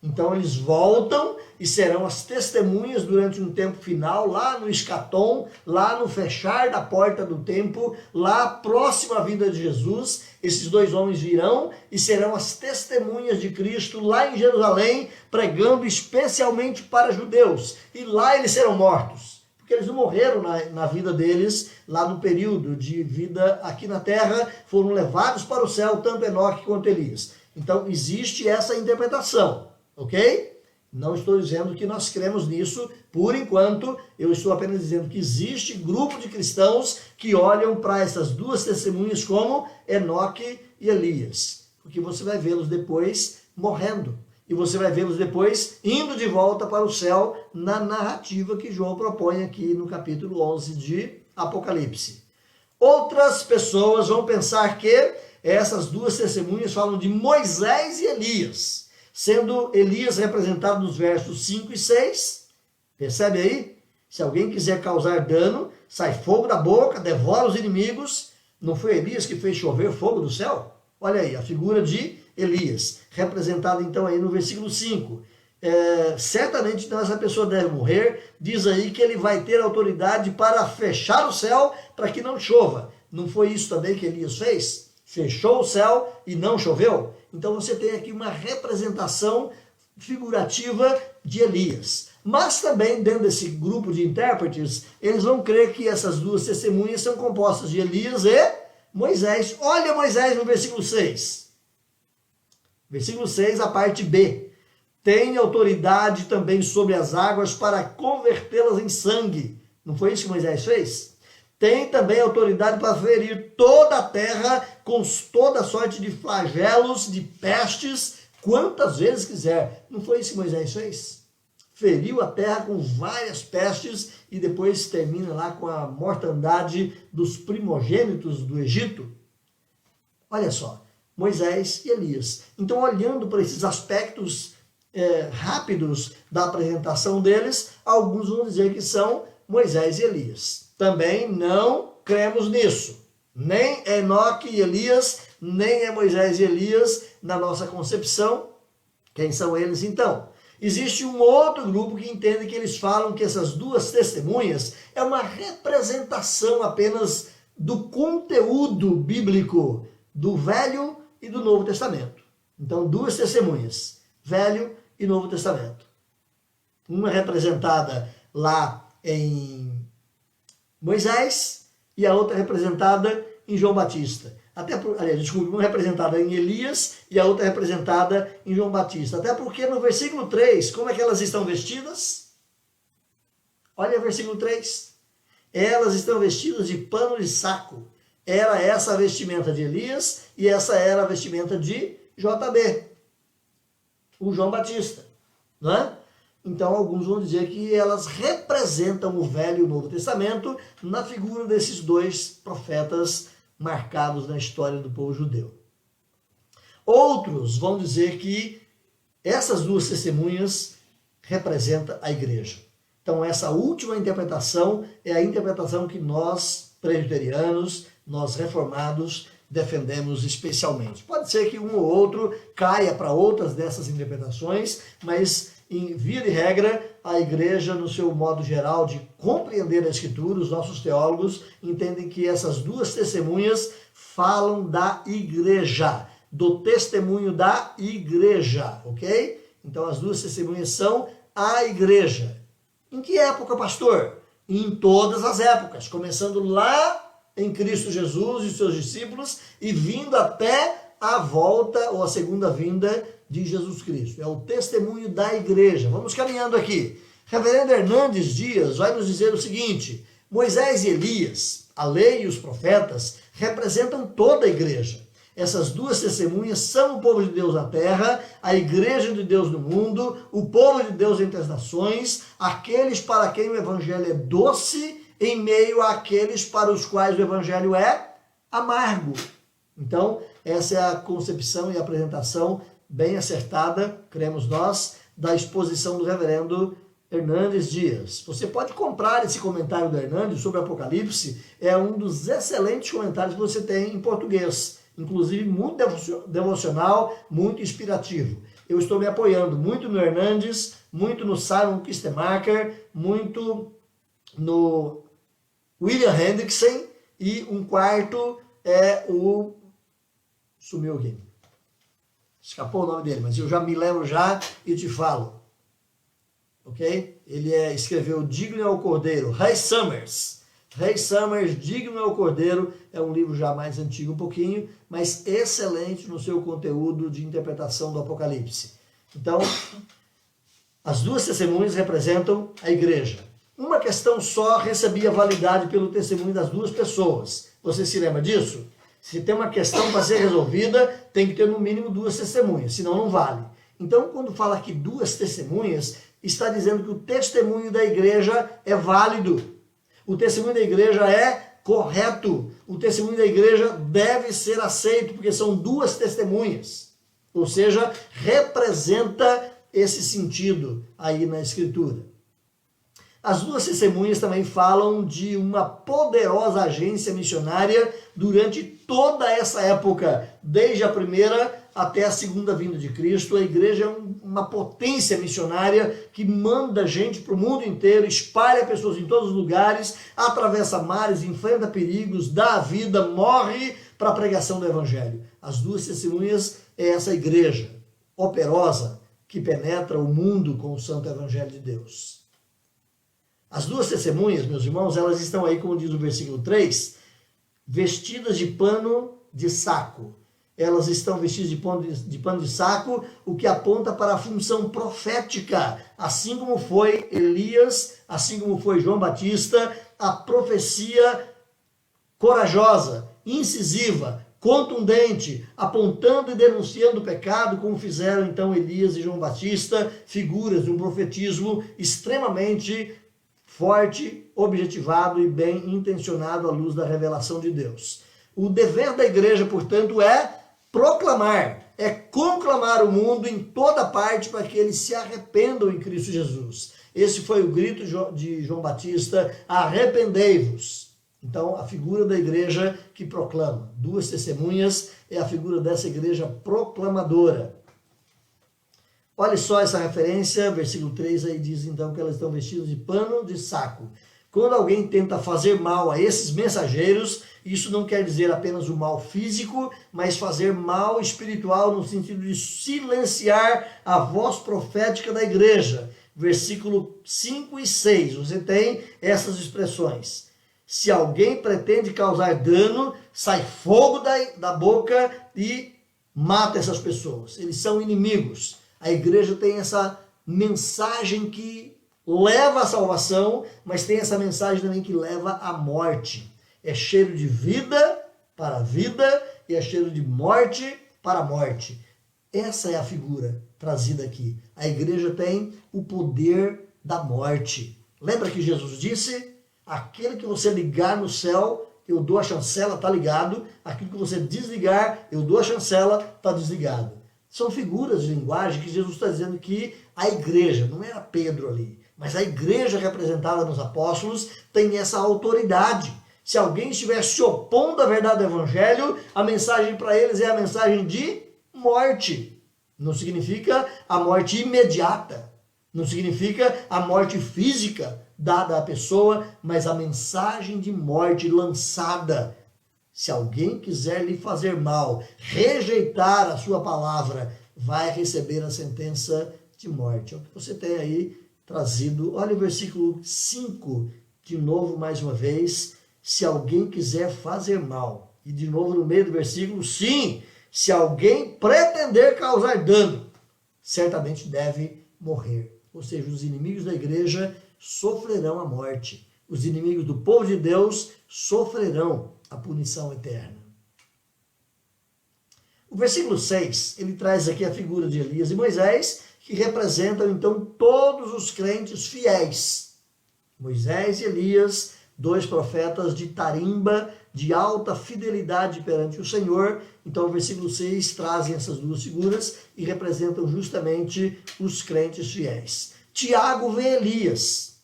Então eles voltam e serão as testemunhas durante um tempo final, lá no escatom, lá no fechar da porta do templo, lá próximo à vinda de Jesus. Esses dois homens virão e serão as testemunhas de Cristo lá em Jerusalém, pregando especialmente para judeus. E lá eles serão mortos, porque eles não morreram na vida deles, lá no período de vida aqui na terra, foram levados para o céu, tanto Enoque quanto Elias. Então existe essa interpretação. Ok? Não estou dizendo que nós cremos nisso, por enquanto, eu estou apenas dizendo que existe grupo de cristãos que olham para essas duas testemunhas como Enoque e Elias, porque você vai vê-los depois morrendo, e você vai vê-los depois indo de volta para o céu na narrativa que João propõe aqui no capítulo 11 de Apocalipse. Outras pessoas vão pensar que essas duas testemunhas falam de Moisés e Elias, sendo Elias representado nos versos 5 e 6. Percebe aí? Se alguém quiser causar dano, sai fogo da boca, devora os inimigos. Não foi Elias que fez chover fogo do céu? Olha aí, a figura de Elias, representada então aí no versículo 5. Certamente então essa pessoa deve morrer. Diz aí que ele vai ter autoridade para fechar o céu para que não chova. Não foi isso também que Elias fez? Fechou o céu e não choveu? Então você tem aqui uma representação figurativa de Elias. Mas também dentro desse grupo de intérpretes, eles vão crer que essas duas testemunhas são compostas de Elias e Moisés. Olha Moisés no versículo 6. Versículo 6, a parte B. Tem autoridade também sobre as águas para convertê-las em sangue. Não foi isso que Moisés fez? Tem também autoridade para ferir toda a terra com toda sorte de flagelos, de pestes, quantas vezes quiser. Não foi isso que Moisés fez? Feriu a terra com várias pestes e depois termina lá com a mortandade dos primogênitos do Egito. Olha só, Moisés e Elias. Então, olhando para esses aspectos rápidos da apresentação deles, alguns vão dizer que são Moisés e Elias. Também não cremos nisso. Nem é Enoque e Elias, nem é Moisés e Elias na nossa concepção. Quem são eles então? Existe um outro grupo que entende que eles falam que essas duas testemunhas é uma representação apenas do conteúdo bíblico do Velho e do Novo Testamento. Então, duas testemunhas, Velho e Novo Testamento. Uma representada lá em Moisés e a outra representada em João Batista. Uma representada em Elias e a outra representada em João Batista. Até porque no versículo 3, como é que elas estão vestidas? Olha o versículo 3. Elas estão vestidas de pano de saco. Era essa a vestimenta de Elias e essa era a vestimenta de JB, o João Batista, não é? Então, alguns vão dizer que elas representam o Velho e o Novo Testamento na figura desses dois profetas marcados na história do povo judeu. Outros vão dizer que essas duas testemunhas representam a igreja. Então, essa última interpretação é a interpretação que nós, presbiterianos, nós reformados, defendemos especialmente. Pode ser que um ou outro caia para outras dessas interpretações, mas em via de regra, a igreja, no seu modo geral de compreender a Escritura, os nossos teólogos entendem que essas duas testemunhas falam da igreja, do testemunho da igreja, ok? Então, as duas testemunhas são a igreja. Em que época, pastor? Em todas as épocas, começando lá em Cristo Jesus e seus discípulos e vindo até a volta ou a segunda vinda de Jesus Cristo. É o testemunho da igreja. Vamos caminhando aqui. Reverendo Hernandes Dias vai nos dizer o seguinte: Moisés e Elias, a lei e os profetas, representam toda a igreja. Essas duas testemunhas são o povo de Deus na terra, a igreja de Deus no mundo, o povo de Deus entre as nações, aqueles para quem o evangelho é doce, em meio àqueles para os quais o evangelho é amargo. Então, essa é a concepção e a apresentação bem acertada, cremos nós, da exposição do reverendo Hernandes Dias. Você pode comprar esse comentário do Hernandes sobre Apocalipse, é um dos excelentes comentários que você tem em português, inclusive muito devocional, muito inspirativo. eu estou me apoiando muito no Hernandes, muito no Simon Kistemaker, muito no William Hendrickson, e um quarto é o... sumiu aqui. Escapou o nome dele, mas eu já me lembro já e te falo. Ok? Ele escreveu Digno é o Cordeiro, Ray Summers. Ray Summers, Digno é o Cordeiro, é um livro já mais antigo um pouquinho, mas excelente no seu conteúdo de interpretação do Apocalipse. Então, as duas testemunhas representam a igreja. Uma questão só recebia validade pelo testemunho das duas pessoas. Você se lembra disso? Se tem uma questão para ser resolvida, tem que ter no mínimo duas testemunhas, senão não vale. Então, quando fala aqui duas testemunhas, está dizendo que o testemunho da igreja é válido. O testemunho da igreja é correto. O testemunho da igreja deve ser aceito, porque são duas testemunhas. Ou seja, representa esse sentido aí na Escritura. As duas testemunhas também falam de uma poderosa agência missionária durante toda essa época, desde a primeira até a segunda vinda de Cristo. A igreja é uma potência missionária que manda gente para o mundo inteiro, espalha pessoas em todos os lugares, atravessa mares, enfrenta perigos, dá a vida, morre para a pregação do Evangelho. As duas testemunhas é essa igreja operosa que penetra o mundo com o santo Evangelho de Deus. As duas testemunhas, meus irmãos, elas estão aí, como diz o versículo 3, vestidas de pano de saco. Elas estão vestidas de pano de saco, o que aponta para a função profética, assim como foi Elias, assim como foi João Batista, a profecia corajosa, incisiva, contundente, apontando e denunciando o pecado, como fizeram então Elias e João Batista, figuras de um profetismo extremamente forte, objetivado e bem intencionado à luz da revelação de Deus. O dever da igreja, portanto, é proclamar, é conclamar o mundo em toda parte para que eles se arrependam em Cristo Jesus. Esse foi o grito de João Batista, arrependei-vos. Então, a figura da igreja que proclama. Duas testemunhas é a figura dessa igreja proclamadora. Olha só essa referência, versículo 3 aí diz então que elas estão vestidas de pano de saco. Quando alguém tenta fazer mal a esses mensageiros, isso não quer dizer apenas o mal físico, mas fazer mal espiritual no sentido de silenciar a voz profética da igreja. Versículo 5 e 6, você tem essas expressões. Se alguém pretende causar dano, sai fogo da boca e mata essas pessoas. Eles são inimigos. A igreja tem essa mensagem que leva à salvação, mas tem essa mensagem também que leva à morte. É cheiro de vida para a vida e é cheiro de morte para a morte. Essa é a figura trazida aqui. A igreja tem o poder da morte. Lembra que Jesus disse? Aquele que você ligar no céu, eu dou a chancela, está ligado. Aquilo que você desligar, eu dou a chancela, está desligado. São figuras de linguagem que Jesus está dizendo que a igreja, não era Pedro ali, mas a igreja representada nos apóstolos tem essa autoridade. Se alguém estiver se opondo à verdade do evangelho, a mensagem para eles é a mensagem de morte. Não significa a morte imediata, não significa a morte física dada à pessoa, mas a mensagem de morte lançada. Se alguém quiser lhe fazer mal, rejeitar a sua palavra, vai receber a sentença de morte. É o que você tem aí trazido. Olha o versículo 5, de novo, mais uma vez. Se alguém quiser fazer mal. E de novo no meio do versículo, sim, se alguém pretender causar dano, certamente deve morrer. Ou seja, os inimigos da igreja sofrerão a morte. Os inimigos do povo de Deus sofrerão a punição eterna. O versículo 6, ele traz aqui a figura de Elias e Moisés, que representam então todos os crentes fiéis. Moisés e Elias, dois profetas de tarimba, de alta fidelidade perante o Senhor. Então o versículo 6 trazem essas duas figuras e representam justamente os crentes fiéis. Tiago vê Elias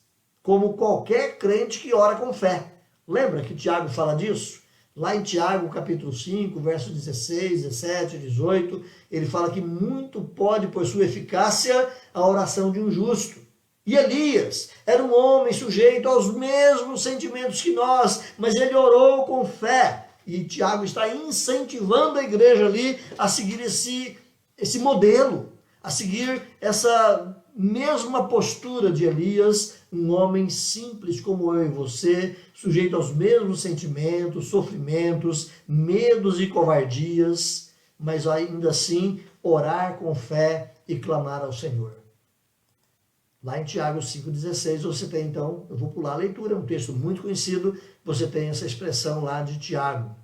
como qualquer crente que ora com fé. Lembra que Tiago fala disso? Lá em Tiago, capítulo 5, versos 16, 17, 18, ele fala que muito pode, por sua eficácia, a oração de um justo. E Elias era um homem sujeito aos mesmos sentimentos que nós, mas ele orou com fé. E Tiago está incentivando a igreja ali a seguir esse modelo, a seguir essa mesma postura de Elias, um homem simples como eu e você, sujeito aos mesmos sentimentos, sofrimentos, medos e covardias, mas ainda assim orar com fé e clamar ao Senhor. Lá em Tiago 5,16 você tem então, eu vou pular a leitura, é um texto muito conhecido, você tem essa expressão lá de Tiago.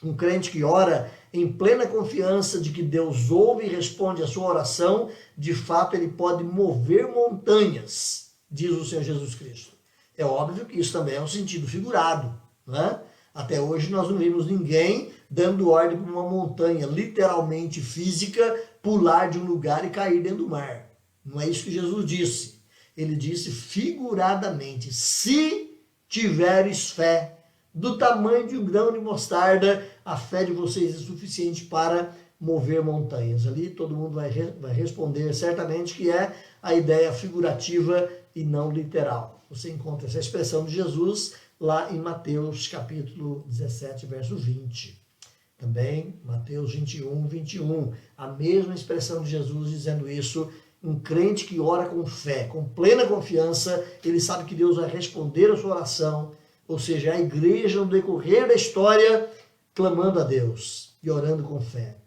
Um crente que ora em plena confiança de que Deus ouve e responde a sua oração, de fato ele pode mover montanhas, diz o Senhor Jesus Cristo. É óbvio que isso também é um sentido figurado, né? Até hoje nós não vimos ninguém dando ordem para uma montanha literalmente física pular de um lugar e cair dentro do mar. Não é isso que Jesus disse. Ele disse figuradamente, se tiveres fé, do tamanho de um grão de mostarda, a fé de vocês é suficiente para mover montanhas. Ali todo mundo vai responder certamente que é a ideia figurativa e não literal. Você encontra essa expressão de Jesus lá em Mateus capítulo 17, verso 20. Também Mateus 21, 21. A mesma expressão de Jesus dizendo isso. Um crente que ora com fé, com plena confiança, ele sabe que Deus vai responder a sua oração. Ou seja, a igreja no decorrer da história clamando a Deus e orando com fé.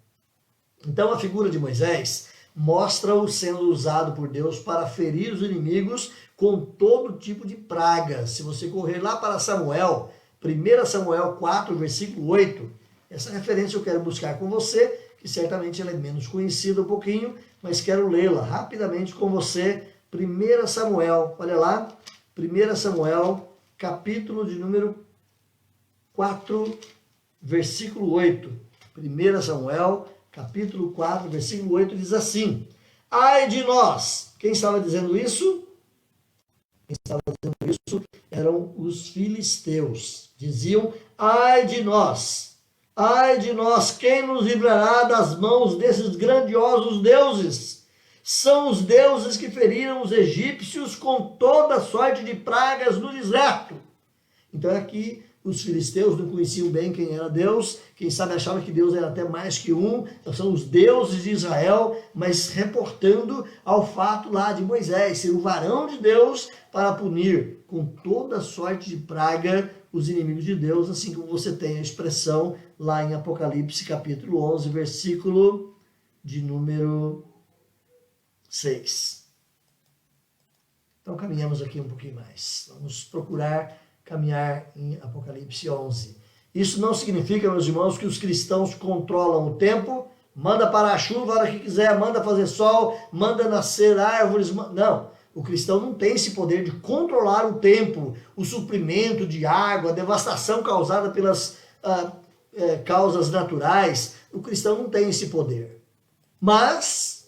Então a figura de Moisés mostra-o sendo usado por Deus para ferir os inimigos com todo tipo de pragas. Se você correr lá para Samuel, 1 Samuel 4, versículo 8, essa referência eu quero buscar com você, que certamente ela é menos conhecida um pouquinho, mas quero lê-la rapidamente com você. 1 Samuel, olha lá, 1 Samuel, capítulo de número 4, versículo 8. 1 Samuel, capítulo 4, versículo 8, diz assim: ai de nós! Quem estava dizendo isso? Quem estava dizendo isso eram os filisteus. Diziam, ai de nós! Ai de nós! Quem nos livrará das mãos desses grandiosos deuses? São os deuses que feriram os egípcios com toda sorte de pragas no deserto. Então aqui os filisteus não conheciam bem quem era Deus, quem sabe achavam que Deus era até mais que um, então são os deuses de Israel, mas reportando ao fato lá de Moisés, ser o varão de Deus para punir com toda sorte de praga os inimigos de Deus, assim como você tem a expressão lá em Apocalipse capítulo 11, versículo de número 6. Então caminhamos aqui um pouquinho mais. Vamos procurar caminhar em Apocalipse 11. Isso não significa, meus irmãos, que os cristãos controlam o tempo, manda parar a chuva a hora que quiser, manda fazer sol, manda nascer árvores. Não, o cristão não tem esse poder de controlar o tempo, o suprimento de água, a devastação causada pelas causas naturais. O cristão não tem esse poder. Mas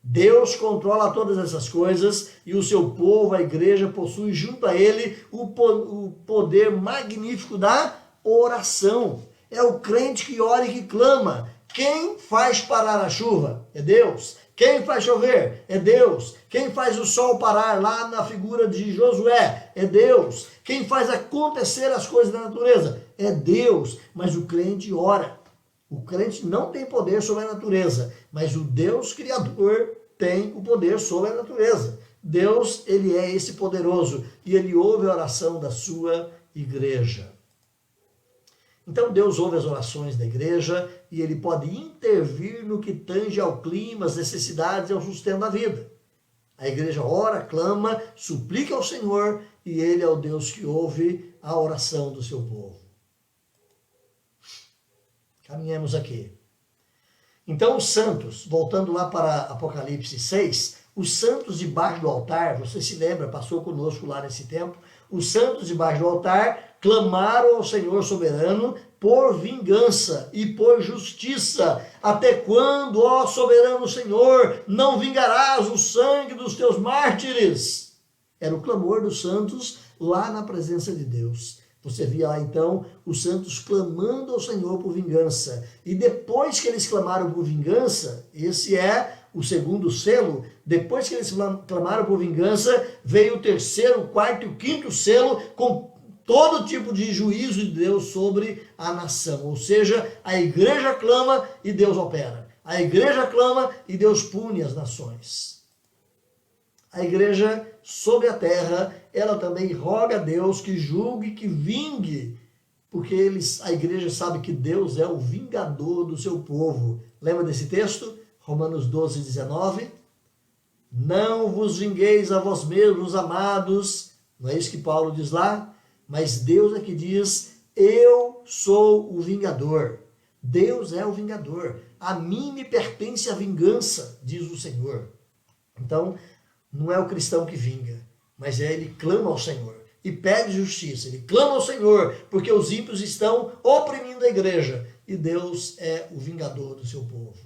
Deus controla todas essas coisas e o seu povo, a igreja, possui junto a ele o poder magnífico da oração. É o crente que ora e que clama. Quem faz parar a chuva? É Deus. Quem faz chover? É Deus. Quem faz o sol parar lá na figura de Josué? É Deus. Quem faz acontecer as coisas da natureza? É Deus. Mas o crente ora. O crente não tem poder sobre a natureza, mas o Deus Criador tem o poder sobre a natureza. Deus, ele é esse poderoso e ele ouve a oração da sua igreja. Então Deus ouve as orações da igreja e ele pode intervir no que tange ao clima, às necessidades e ao sustento da vida. A igreja ora, clama, suplica ao Senhor e ele é o Deus que ouve a oração do seu povo. Caminhemos aqui. Então os santos, voltando lá para Apocalipse 6, os santos debaixo do altar, você se lembra, passou conosco lá nesse tempo, os santos debaixo do altar clamaram ao Senhor soberano por vingança e por justiça. Até quando, ó soberano Senhor, não vingarás o sangue dos teus mártires? Era o clamor dos santos lá na presença de Deus. Você via lá então os santos clamando ao Senhor por vingança. E depois que eles clamaram por vingança, esse é o segundo selo, depois que eles clamaram por vingança, veio o terceiro, o quarto e o quinto selo com todo tipo de juízo de Deus sobre a nação. Ou seja, a igreja clama e Deus opera. A igreja clama e Deus pune as nações. A igreja sobre a terra, ela também roga a Deus que julgue, que vingue, porque a igreja sabe que Deus é o vingador do seu povo. Lembra desse texto? Romanos 12, 19. Não vos vingueis a vós mesmos, amados. Não é isso que Paulo diz lá? Mas Deus é que diz, eu sou o vingador. Deus é o vingador. A mim me pertence a vingança, diz o Senhor. Então, não é o cristão que vinga, mas ele clama ao Senhor e pede justiça. Ele clama ao Senhor, porque os ímpios estão oprimindo a igreja. E Deus é o vingador do seu povo.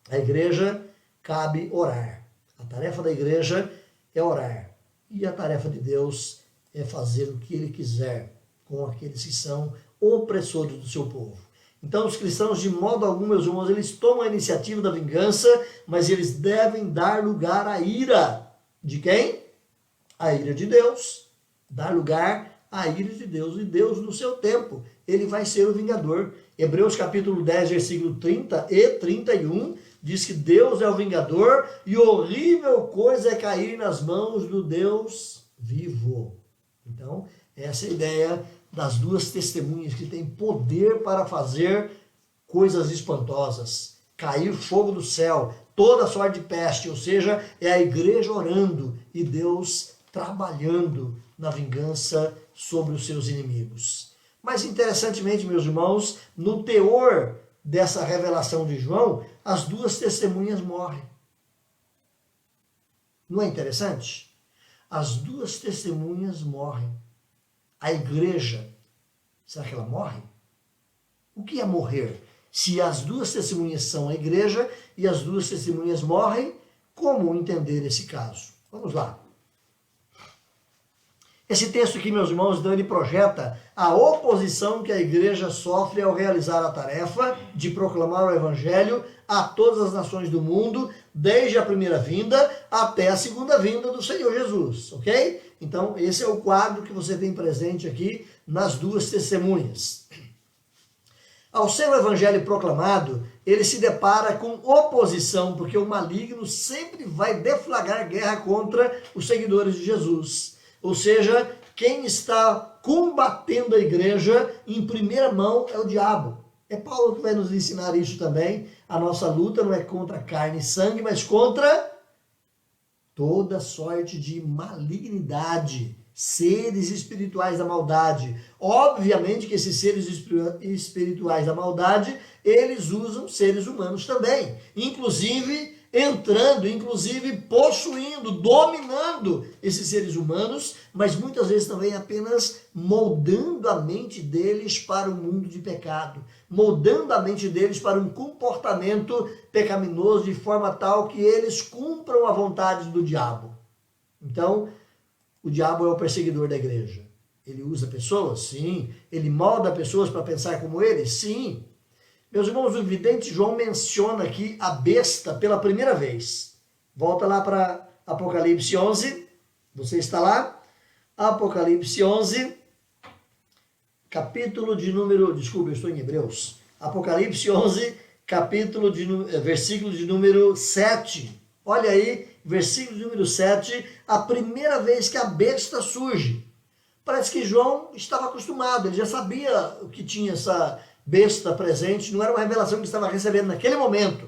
A igreja cabe orar. A tarefa da igreja é orar. E a tarefa de Deus é fazer o que Ele quiser com aqueles que são opressores do seu povo. Então os cristãos, de modo algum, meus irmãos, eles tomam a iniciativa da vingança, mas eles devem dar lugar à ira. De quem? A ira de Deus. Dar lugar à ira de Deus. E Deus, no seu tempo, Ele vai ser o vingador. Hebreus capítulo 10, versículo 30 e 31, diz que Deus é o vingador e horrível coisa é cair nas mãos do Deus vivo. Então, essa é a ideia das duas testemunhas que têm poder para fazer coisas espantosas. Cair fogo do céu, toda sorte de peste, ou seja, é a igreja orando e Deus trabalhando na vingança sobre os seus inimigos. Mas interessantemente, meus irmãos, no teor dessa revelação de João, as duas testemunhas morrem. Não é interessante? As duas testemunhas morrem. A igreja, será que ela morre? O que é morrer? Se as duas testemunhas são a igreja e as duas testemunhas morrem, como entender esse caso? Vamos lá. Esse texto aqui, meus irmãos, então ele projeta a oposição que a igreja sofre ao realizar a tarefa de proclamar o evangelho a todas as nações do mundo, desde a primeira vinda até a segunda vinda do Senhor Jesus, ok? Então, esse é o quadro que você tem presente aqui nas duas testemunhas. Ao ser o evangelho proclamado, ele se depara com oposição, porque o maligno sempre vai deflagrar guerra contra os seguidores de Jesus. Ou seja, quem está combatendo a igreja em primeira mão é o diabo. É Paulo que vai nos ensinar isso também. A nossa luta não é contra carne e sangue, mas contra toda sorte de malignidade, seres espirituais da maldade. Obviamente que esses seres espirituais da maldade, eles usam seres humanos também. Inclusive entrando, inclusive possuindo, dominando esses seres humanos, mas muitas vezes também apenas moldando a mente deles para o mundo de pecado, moldando a mente deles para um comportamento pecaminoso de forma tal que eles cumpram a vontade do diabo. Então, o diabo é o perseguidor da igreja. Ele usa pessoas? Sim. Ele molda pessoas para pensar como ele? Sim. Meus irmãos, o vidente João menciona aqui a besta pela primeira vez. Volta lá para Apocalipse 11. Você está lá? Apocalipse 11, capítulo de número... Desculpa, eu estou em Hebreus. Apocalipse 11, versículo de número 7. Olha aí, versículo de número 7, a primeira vez que a besta surge. Parece que João estava acostumado, ele já sabia o que tinha essa besta presente, não era uma revelação que ele estava recebendo naquele momento.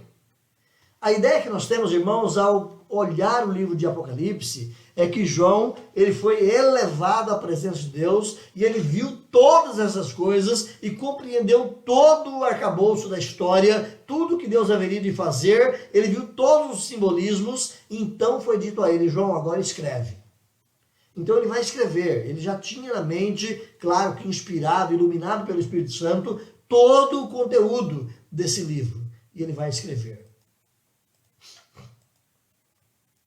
A ideia que nós temos, irmãos, ao olhar o livro de Apocalipse, é que João, ele foi elevado à presença de Deus e ele viu todas essas coisas e compreendeu todo o arcabouço da história, tudo que Deus haveria de fazer, ele viu todos os simbolismos, então foi dito a ele, João, agora escreve. Então ele vai escrever, ele já tinha na mente, claro que inspirado, iluminado pelo Espírito Santo, todo o conteúdo desse livro. E ele vai escrever.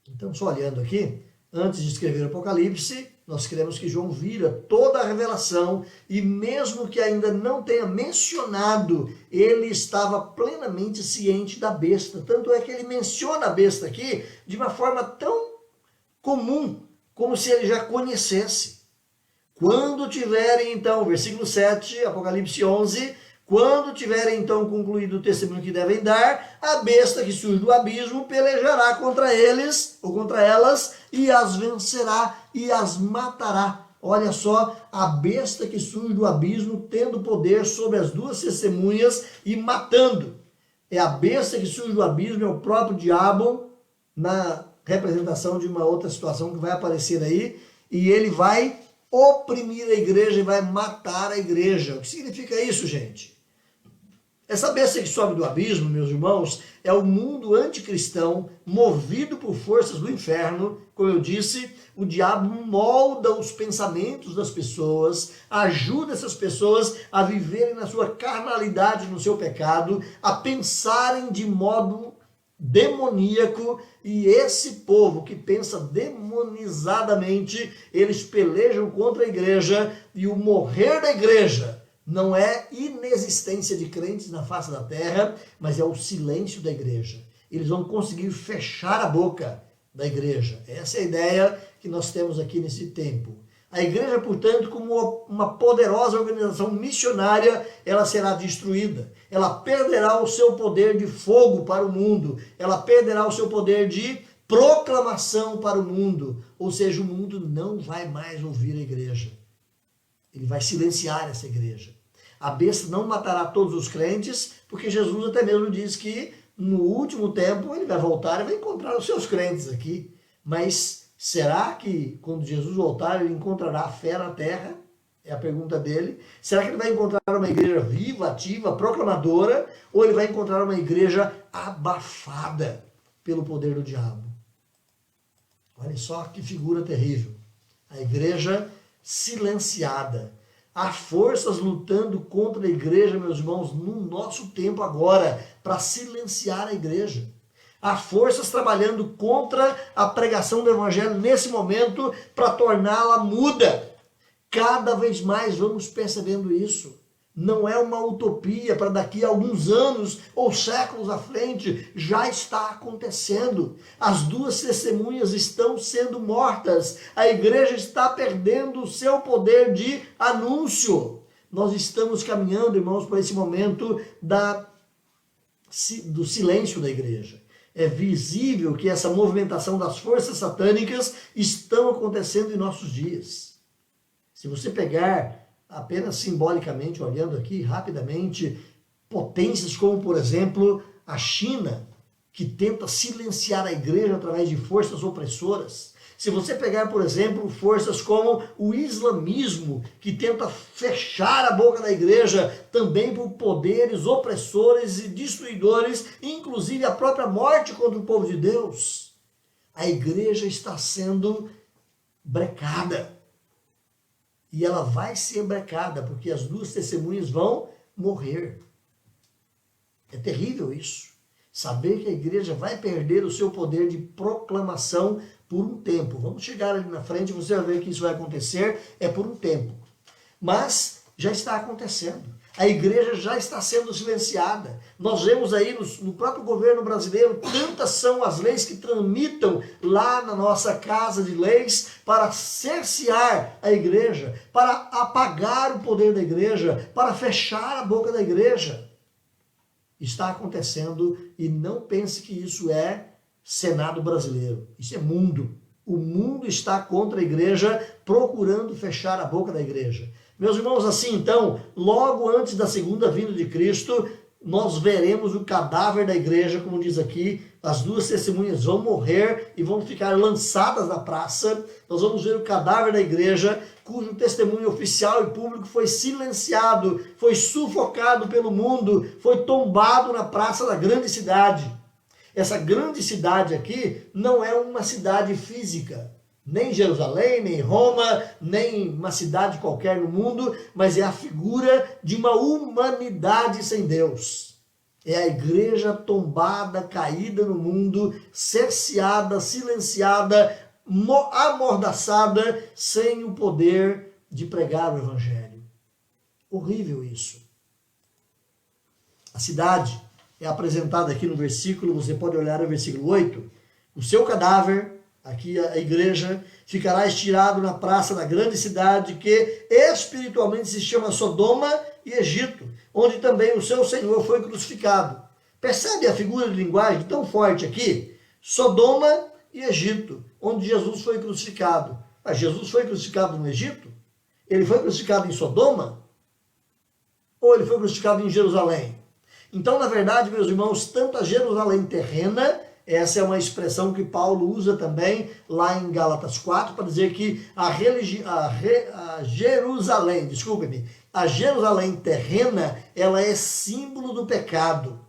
Então, só olhando aqui, antes de escrever o Apocalipse, Nós queremos que João vira toda a revelação e mesmo que ainda não tenha mencionado, ele estava plenamente ciente da besta. Tanto é que ele menciona a besta aqui de uma forma tão comum, como se ele já conhecesse. Quando tiverem então, versículo 7, Apocalipse 11, quando tiverem então concluído o testemunho que devem dar, a besta que surge do abismo pelejará contra eles, ou contra elas, e as vencerá e as matará. Olha só, a besta que surge do abismo tendo poder sobre as duas testemunhas e matando. É a besta que surge do abismo, é o próprio diabo, na representação de uma outra situação que vai aparecer aí, e ele vai oprimir a igreja e vai matar a igreja. O que significa isso, gente? Essa besta que sobe do abismo, meus irmãos, é o mundo anticristão, movido por forças do inferno. Como eu disse, o diabo molda os pensamentos das pessoas, ajuda essas pessoas a viverem na sua carnalidade, no seu pecado, a pensarem de modo demoníaco, e esse povo que pensa demonizadamente, eles pelejam contra a igreja, e o morrer da igreja não é inexistência de crentes na face da terra, mas é o silêncio da igreja. Eles vão conseguir fechar a boca da igreja. Essa é a ideia que nós temos aqui nesse tempo. A igreja, portanto, como uma poderosa organização missionária, ela será destruída. Ela perderá o seu poder de fogo para o mundo. Ela perderá o seu poder de proclamação para o mundo. Ou seja, o mundo não vai mais ouvir a igreja. Ele vai silenciar essa igreja. A besta não matará todos os crentes, porque Jesus até mesmo diz que no último tempo ele vai voltar e vai encontrar os seus crentes aqui. Mas será que quando Jesus voltar ele encontrará fé na terra? É a pergunta dele. Será que ele vai encontrar uma igreja viva, ativa, proclamadora? Ou ele vai encontrar uma igreja abafada pelo poder do diabo? Olha só que figura terrível. A igreja silenciada. Há forças lutando contra a igreja, meus irmãos, no nosso tempo agora, para silenciar a igreja. Há forças trabalhando contra a pregação do evangelho nesse momento para torná-la muda. Cada vez mais vamos percebendo isso. Não é uma utopia para daqui a alguns anos ou séculos à frente, já está acontecendo. As duas testemunhas estão sendo mortas. A igreja está perdendo o seu poder de anúncio. Nós estamos caminhando, irmãos, para esse momento do silêncio da igreja. É visível que essa movimentação das forças satânicas estão acontecendo em nossos dias. Se você pegar apenas simbolicamente, olhando aqui rapidamente, potências como, por exemplo, a China, que tenta silenciar a igreja através de forças opressoras. Se você pegar, por exemplo, forças como o islamismo, que tenta fechar a boca da igreja também por poderes opressores e destruidores, inclusive a própria morte contra o povo de Deus. A igreja está sendo brecada. E ela vai ser brecada, porque as duas testemunhas vão morrer. É terrível isso. Saber que a igreja vai perder o seu poder de proclamação por um tempo. Vamos chegar ali na frente, você vai ver que isso vai acontecer, é por um tempo. Mas já está acontecendo. A igreja já está sendo silenciada. Nós vemos aí no próprio governo brasileiro, tantas são as leis que tramitam lá na nossa casa de leis para cercear a igreja, para apagar o poder da igreja, para fechar a boca da igreja. Está acontecendo e não pense que isso é Senado brasileiro. Isso é mundo. O mundo está contra a igreja, procurando fechar a boca da igreja. Meus irmãos, assim então, logo antes da segunda vinda de Cristo, nós veremos o cadáver da igreja, como diz aqui, as duas testemunhas vão morrer e vão ficar lançadas na praça. Nós vamos ver o cadáver da igreja, cujo testemunho oficial e público foi silenciado, foi sufocado pelo mundo, foi tombado na praça da grande cidade. Essa grande cidade aqui não é uma cidade física, nem Jerusalém, nem Roma, nem uma cidade qualquer no mundo, mas é a figura de uma humanidade sem Deus. É a igreja tombada, caída no mundo, cerceada, silenciada, amordaçada, sem o poder de pregar o evangelho. Horrível isso. A cidade é apresentada aqui no versículo, você pode olhar o versículo 8, o seu cadáver, aqui a igreja, ficará estirado na praça da grande cidade que espiritualmente se chama Sodoma e Egito, onde também o seu Senhor foi crucificado. Percebe a figura de linguagem tão forte aqui? Sodoma e Egito, onde Jesus foi crucificado. Mas Jesus foi crucificado no Egito? Ele foi crucificado em Sodoma? Ou ele foi crucificado em Jerusalém? Então, na verdade, meus irmãos, tanto a Jerusalém terrena, essa é uma expressão que Paulo usa também lá em Gálatas 4, para dizer que a Jerusalém, desculpe-me, a Jerusalém terrena, ela é símbolo do pecado.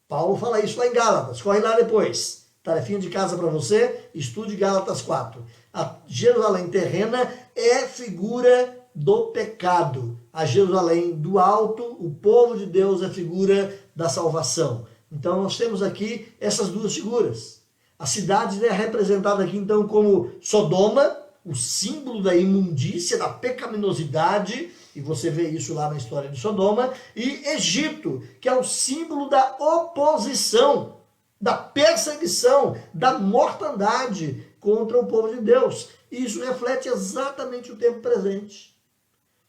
Paulo fala isso lá em Gálatas, corre lá depois. Tarefinha de casa para você, estude Gálatas 4. A Jerusalém terrena é figura do pecado. A Jerusalém do alto, o povo de Deus, é figura da salvação. Então nós temos aqui essas duas figuras. A cidade é representada aqui então como Sodoma, o símbolo da imundícia, da pecaminosidade, e você vê isso lá na história de Sodoma, e Egito, que é o símbolo da oposição, da perseguição, da mortandade contra o povo de Deus. E isso reflete exatamente o tempo presente.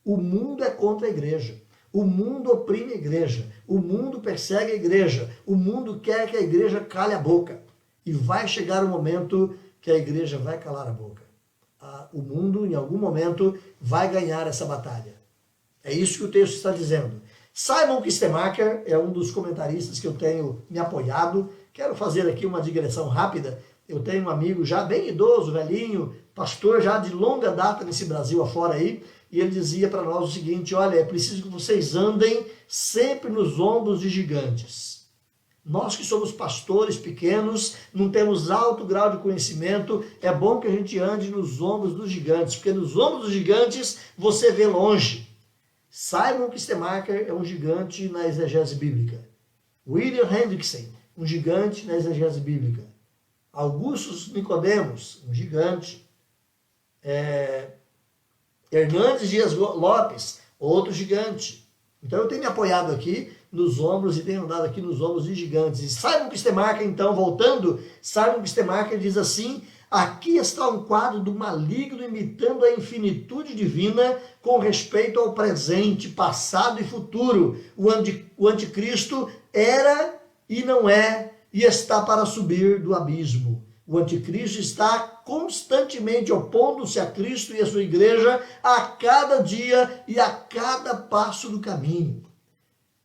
O mundo é contra a igreja. O mundo oprime a igreja. O mundo persegue a igreja. O mundo quer que a igreja cale a boca. E vai chegar o momento que a igreja vai calar a boca. O mundo, em algum momento, vai ganhar essa batalha. É isso que o texto está dizendo. Simon Kistemaker é um dos comentaristas que eu tenho me apoiado. Quero fazer aqui uma digressão rápida. Eu tenho um amigo já bem idoso, velhinho, pastor já de longa data nesse Brasil afora aí, e ele dizia para nós o seguinte: olha, é preciso que vocês andem sempre nos ombros de gigantes. Nós que somos pastores pequenos, não temos alto grau de conhecimento, é bom que a gente ande nos ombros dos gigantes, porque nos ombros dos gigantes você vê longe. Simon Kistemaker é um gigante na exegese bíblica. William Hendrickson, um gigante na exegese bíblica. Augustus Nicodemos, um gigante. Hernandes Dias Lopes, outro gigante. Então eu tenho me apoiado aqui nos ombros e tenho andado aqui nos ombros de gigantes. E Simon Kistemaker, então, voltando, Simon Kistemaker diz assim: aqui está um quadro do maligno imitando a infinitude divina com respeito ao presente, passado e futuro. O anticristo era e não é, e está para subir do abismo. O anticristo está constantemente opondo-se a Cristo e a sua igreja a cada dia e a cada passo do caminho.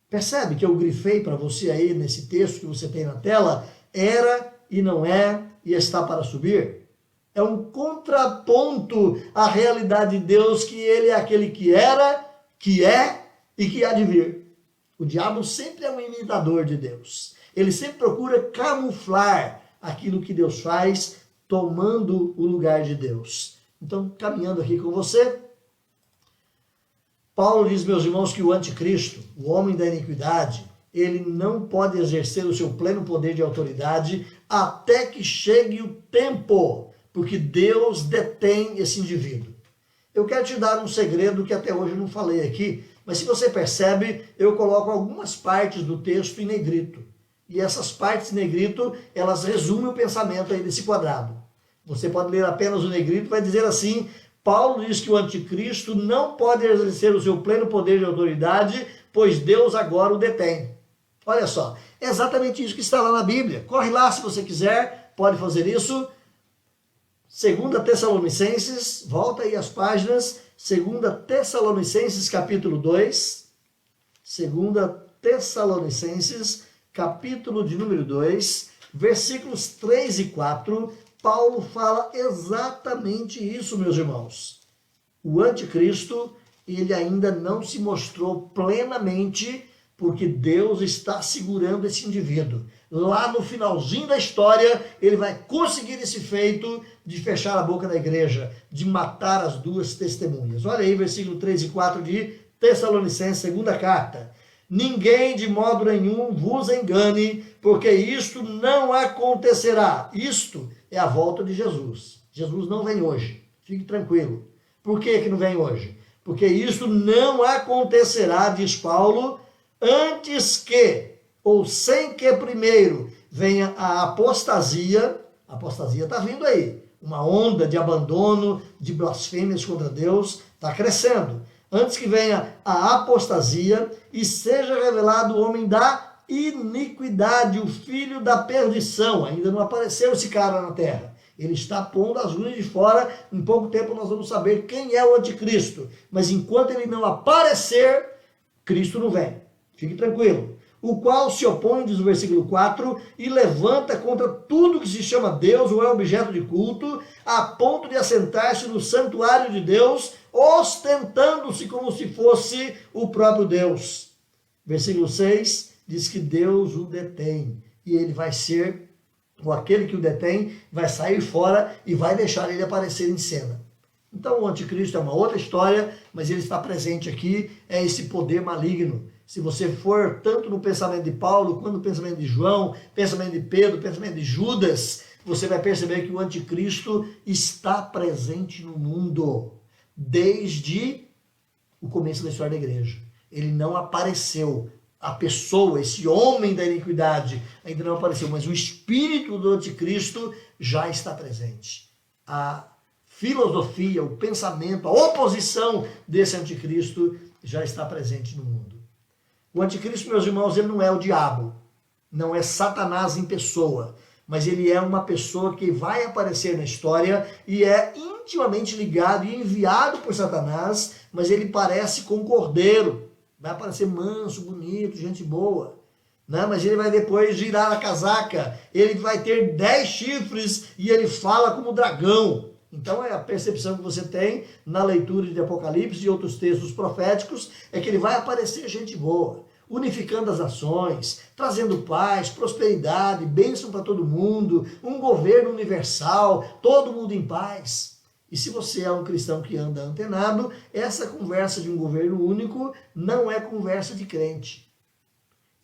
Percebe que eu grifei para você aí nesse texto que você tem na tela? Era e não é e está para subir. É um contraponto à realidade de Deus, que ele é aquele que era, que é e que há de vir. O diabo sempre é um imitador de Deus. Ele sempre procura camuflar aquilo que Deus faz, tomando o lugar de Deus. Então, caminhando aqui com você, Paulo diz, meus irmãos, que o anticristo, o homem da iniquidade, ele não pode exercer o seu pleno poder de autoridade até que chegue o tempo, porque Deus detém esse indivíduo. Eu quero te dar um segredo que até hoje eu não falei aqui, mas se você percebe, eu coloco algumas partes do texto em negrito. E essas partes em negrito, elas resumem o pensamento aí desse quadrado. Você pode ler apenas o negrito, vai dizer assim: Paulo diz que o anticristo não pode exercer o seu pleno poder de autoridade, pois Deus agora o detém. Olha só, é exatamente isso que está lá na Bíblia. Corre lá se você quiser, pode fazer isso. 2 Tessalonicenses, volta aí as páginas, 2 Tessalonicenses capítulo 2, 2 Tessalonicenses capítulo de número 2, versículos 3 e 4, Paulo fala exatamente isso, meus irmãos. O anticristo, ele ainda não se mostrou plenamente, porque Deus está segurando esse indivíduo. Lá no finalzinho da história, ele vai conseguir esse feito de fechar a boca da igreja, de matar as duas testemunhas. Olha aí, versículo 3 e 4 de Tessalonicenses, segunda carta. Ninguém de modo nenhum vos engane, porque isto não acontecerá. Isto é a volta de Jesus. Jesus não vem hoje. Fique tranquilo. Por que não vem hoje? Porque isso não acontecerá, diz Paulo, antes que, ou sem que primeiro venha a apostasia. A apostasia está vindo aí. Uma onda de abandono, de blasfêmias contra Deus, está crescendo. Antes que venha a apostasia e seja revelado o homem da iniquidade, o filho da perdição. Ainda não apareceu esse cara na terra. Ele está pondo as unhas de fora. Em pouco tempo nós vamos saber quem é o anticristo. Mas enquanto ele não aparecer, Cristo não vem. Fique tranquilo. O qual se opõe, diz o versículo 4, e levanta contra tudo que se chama Deus ou é objeto de culto, a ponto de assentar-se no santuário de Deus, ostentando-se como se fosse o próprio Deus. Versículo 6 diz que Deus o detém, e ele vai ser, ou aquele que o detém, vai sair fora e vai deixar ele aparecer em cena. Então o anticristo é uma outra história, mas ele está presente aqui, é esse poder maligno. Se você for tanto no pensamento de Paulo, quanto no pensamento de João, pensamento de Pedro, pensamento de Judas, você vai perceber que o anticristo está presente no mundo desde o começo da história da igreja. Ele não apareceu. A pessoa, esse homem da iniquidade, ainda não apareceu, mas o espírito do anticristo já está presente. A filosofia, o pensamento, a oposição desse anticristo já está presente no mundo. O anticristo, meus irmãos, ele não é o diabo, não é Satanás em pessoa, mas ele é uma pessoa que vai aparecer na história e é intimamente ligado e enviado por Satanás, mas ele parece com um cordeiro, vai aparecer manso, bonito, gente boa, né? Mas ele vai depois girar a casaca, ele vai ter 10 chifres e ele fala como dragão. Então é a percepção que você tem na leitura de Apocalipse e outros textos proféticos, é que ele vai aparecer gente boa, unificando as nações, trazendo paz, prosperidade, bênção para todo mundo, um governo universal, todo mundo em paz. E se você é um cristão que anda antenado, essa conversa de um governo único não é conversa de crente.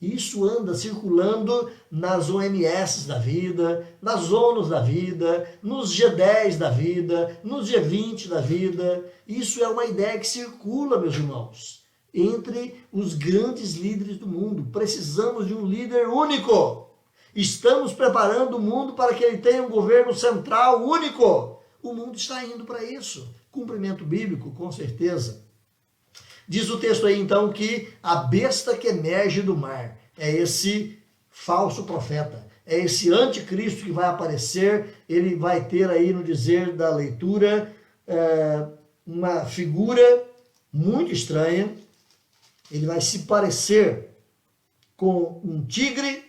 Isso anda circulando nas OMS da vida, nas ONUs da vida, nos G10 da vida, nos G20 da vida. Isso é uma ideia que circula, meus irmãos, entre os grandes líderes do mundo. Precisamos de um líder único. Estamos preparando o mundo para que ele tenha um governo central único. O mundo está indo para isso. Cumprimento bíblico, com certeza. Diz o texto aí, então, que a besta que emerge do mar é esse falso profeta, é esse anticristo que vai aparecer. Ele vai ter aí, no dizer da leitura, uma figura muito estranha. Ele vai se parecer com um tigre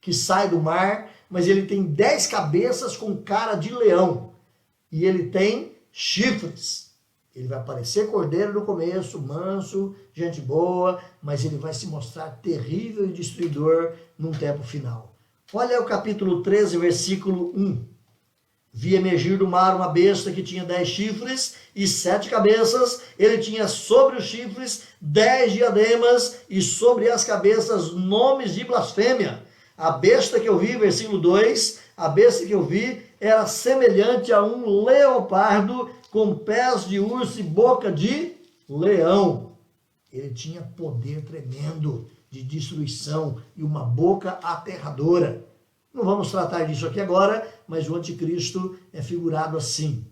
que sai do mar, mas ele tem 10 cabeças com cara de leão. E ele tem chifres. Ele vai parecer cordeiro no começo, manso, gente boa, mas ele vai se mostrar terrível e destruidor num tempo final. Olha o capítulo 13, versículo 1. Vi emergir do mar uma besta que tinha 10 chifres e 7 cabeças. Ele tinha sobre os chifres 10 diademas e sobre as cabeças nomes de blasfêmia. A besta que eu vi, versículo 2, a besta que eu vi era semelhante a um leopardo com pés de urso e boca de leão. Ele tinha poder tremendo de destruição e uma boca aterradora. Não vamos tratar disso aqui agora, mas o anticristo é figurado assim.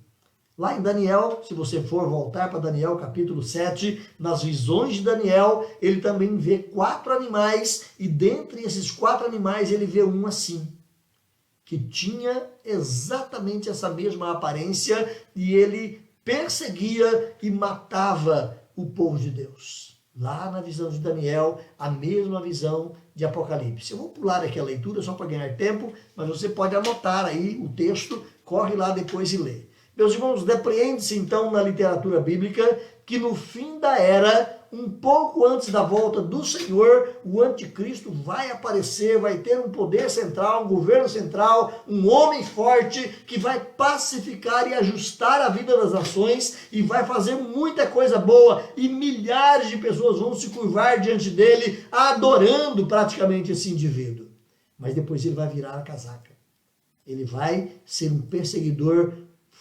Lá em Daniel, se você for voltar para Daniel capítulo 7, nas visões de Daniel, ele também vê 4 animais, e dentre esses 4 animais ele vê um assim, que tinha exatamente essa mesma aparência, e ele perseguia e matava o povo de Deus. Lá na visão de Daniel, a mesma visão de Apocalipse. Eu vou pular aqui a leitura só para ganhar tempo, mas você pode anotar aí o texto, corre lá depois e lê. Meus irmãos, depreende-se então na literatura bíblica que no fim da era, um pouco antes da volta do Senhor, o anticristo vai aparecer, vai ter um poder central, um governo central, um homem forte que vai pacificar e ajustar a vida das nações e vai fazer muita coisa boa, e milhares de pessoas vão se curvar diante dele, adorando praticamente esse indivíduo. Mas depois ele vai virar a casaca. Ele vai ser um perseguidor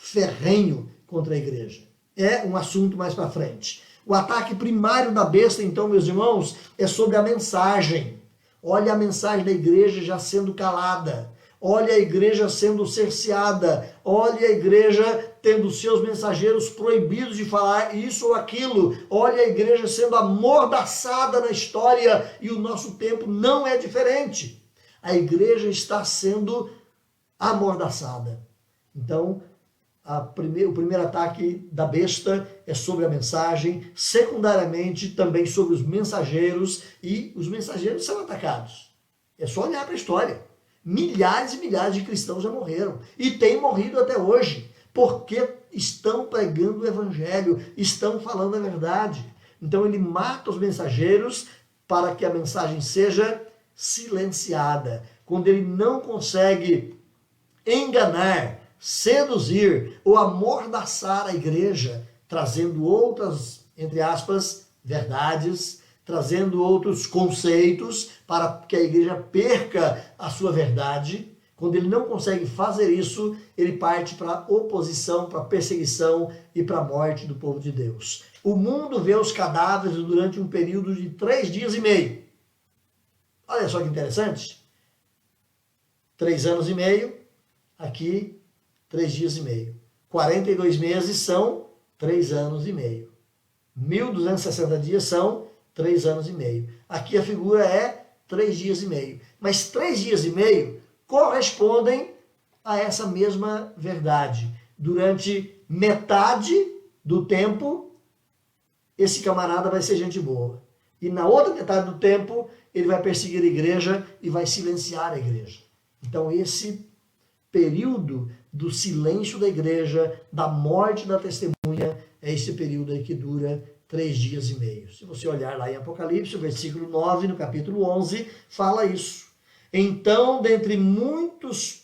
ferrenho contra a igreja. É um assunto mais para frente. O ataque primário da besta, então, meus irmãos, é sobre a mensagem. Olha a mensagem da igreja já sendo calada. Olha a igreja sendo cerceada. Olha a igreja tendo seus mensageiros proibidos de falar isso ou aquilo. Olha a igreja sendo amordaçada na história, e o nosso tempo não é diferente. A igreja está sendo amordaçada. Então, o primeiro ataque da besta é sobre a mensagem, secundariamente também sobre os mensageiros, e os mensageiros são atacados. É só olhar para a história. Milhares e milhares de cristãos já morreram, e têm morrido até hoje, porque estão pregando o evangelho, estão falando a verdade. Então ele mata os mensageiros para que a mensagem seja silenciada. Quando ele não consegue enganar, seduzir ou amordaçar a igreja, trazendo outras, entre aspas, verdades, trazendo outros conceitos para que a igreja perca a sua verdade. Quando ele não consegue fazer isso, ele parte para a oposição, para a perseguição e para a morte do povo de Deus. O mundo vê os cadáveres durante um período de 3 dias e meio. Olha só que interessante. 3 anos e meio, aqui 3 dias e meio. 42 meses são 3 anos e meio. 1.260 dias são 3 anos e meio. Aqui a figura é 3 dias e meio. Mas 3 dias e meio correspondem a essa mesma verdade. Durante metade do tempo, esse camarada vai ser gente boa. E na outra metade do tempo, ele vai perseguir a igreja e vai silenciar a igreja. Então esse período do silêncio da igreja, da morte da testemunha, é esse período aí que dura 3 dias e meio. Se você olhar lá em Apocalipse, o versículo 9, no capítulo 11, fala isso. Então, dentre muitos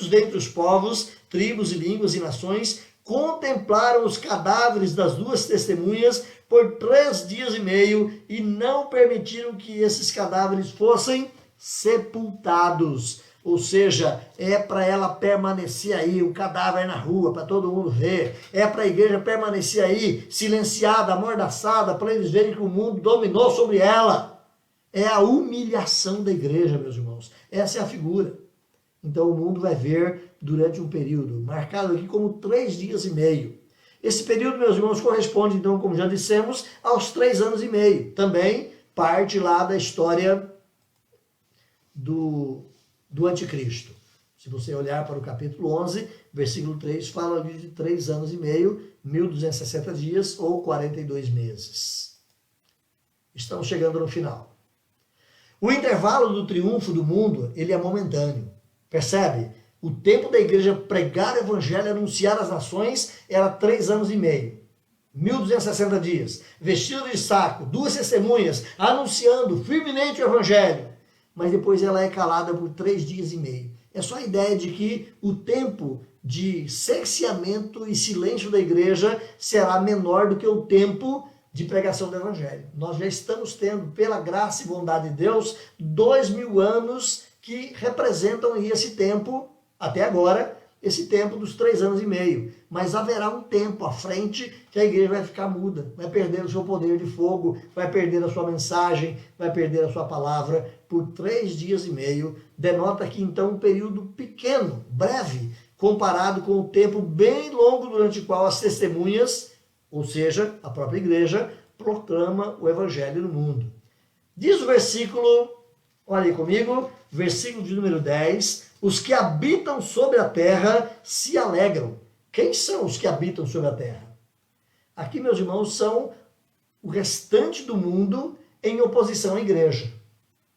dentre os povos, tribos e línguas e nações, contemplaram os cadáveres das 2 testemunhas por 3 dias e meio e não permitiram que esses cadáveres fossem sepultados. Ou seja, é para ela permanecer aí, o cadáver na rua, para todo mundo ver. É para a igreja permanecer aí, silenciada, amordaçada, para eles verem que o mundo dominou sobre ela. É a humilhação da igreja, meus irmãos. Essa é a figura. Então o mundo vai ver durante um período, marcado aqui como 3 dias e meio. Esse período, meus irmãos, corresponde, então, como já dissemos, aos 3 anos e meio. Também parte lá da história do anticristo. Se você olhar para o capítulo 11, versículo 3, fala ali de 3 anos e meio, 1.260 dias ou 42 meses. Estamos chegando no final. O intervalo do triunfo do mundo, ele é momentâneo. Percebe? O tempo da igreja pregar o evangelho, anunciar às nações, era 3 anos e meio. 1.260 dias. Vestido de saco, 2 testemunhas, anunciando firmemente o evangelho. Mas depois ela é calada por 3 dias e meio. É só a ideia de que o tempo de cerceamento e silêncio da igreja será menor do que o tempo de pregação do evangelho. Nós já estamos tendo, pela graça e bondade de Deus, 2.000 anos que representam aí esse tempo, até agora, esse tempo dos 3 anos e meio. Mas haverá um tempo à frente que a igreja vai ficar muda, vai perder o seu poder de fogo, vai perder a sua mensagem, vai perder a sua palavra por 3 dias e meio. Denota aqui então um período pequeno, breve, comparado com o tempo bem longo durante o qual as testemunhas, ou seja, a própria igreja, proclama o evangelho no mundo. Diz o versículo, olha aí comigo, versículo de número 10, os que habitam sobre a terra se alegram. Quem são os que habitam sobre a terra? Aqui, meus irmãos, são o restante do mundo em oposição à igreja.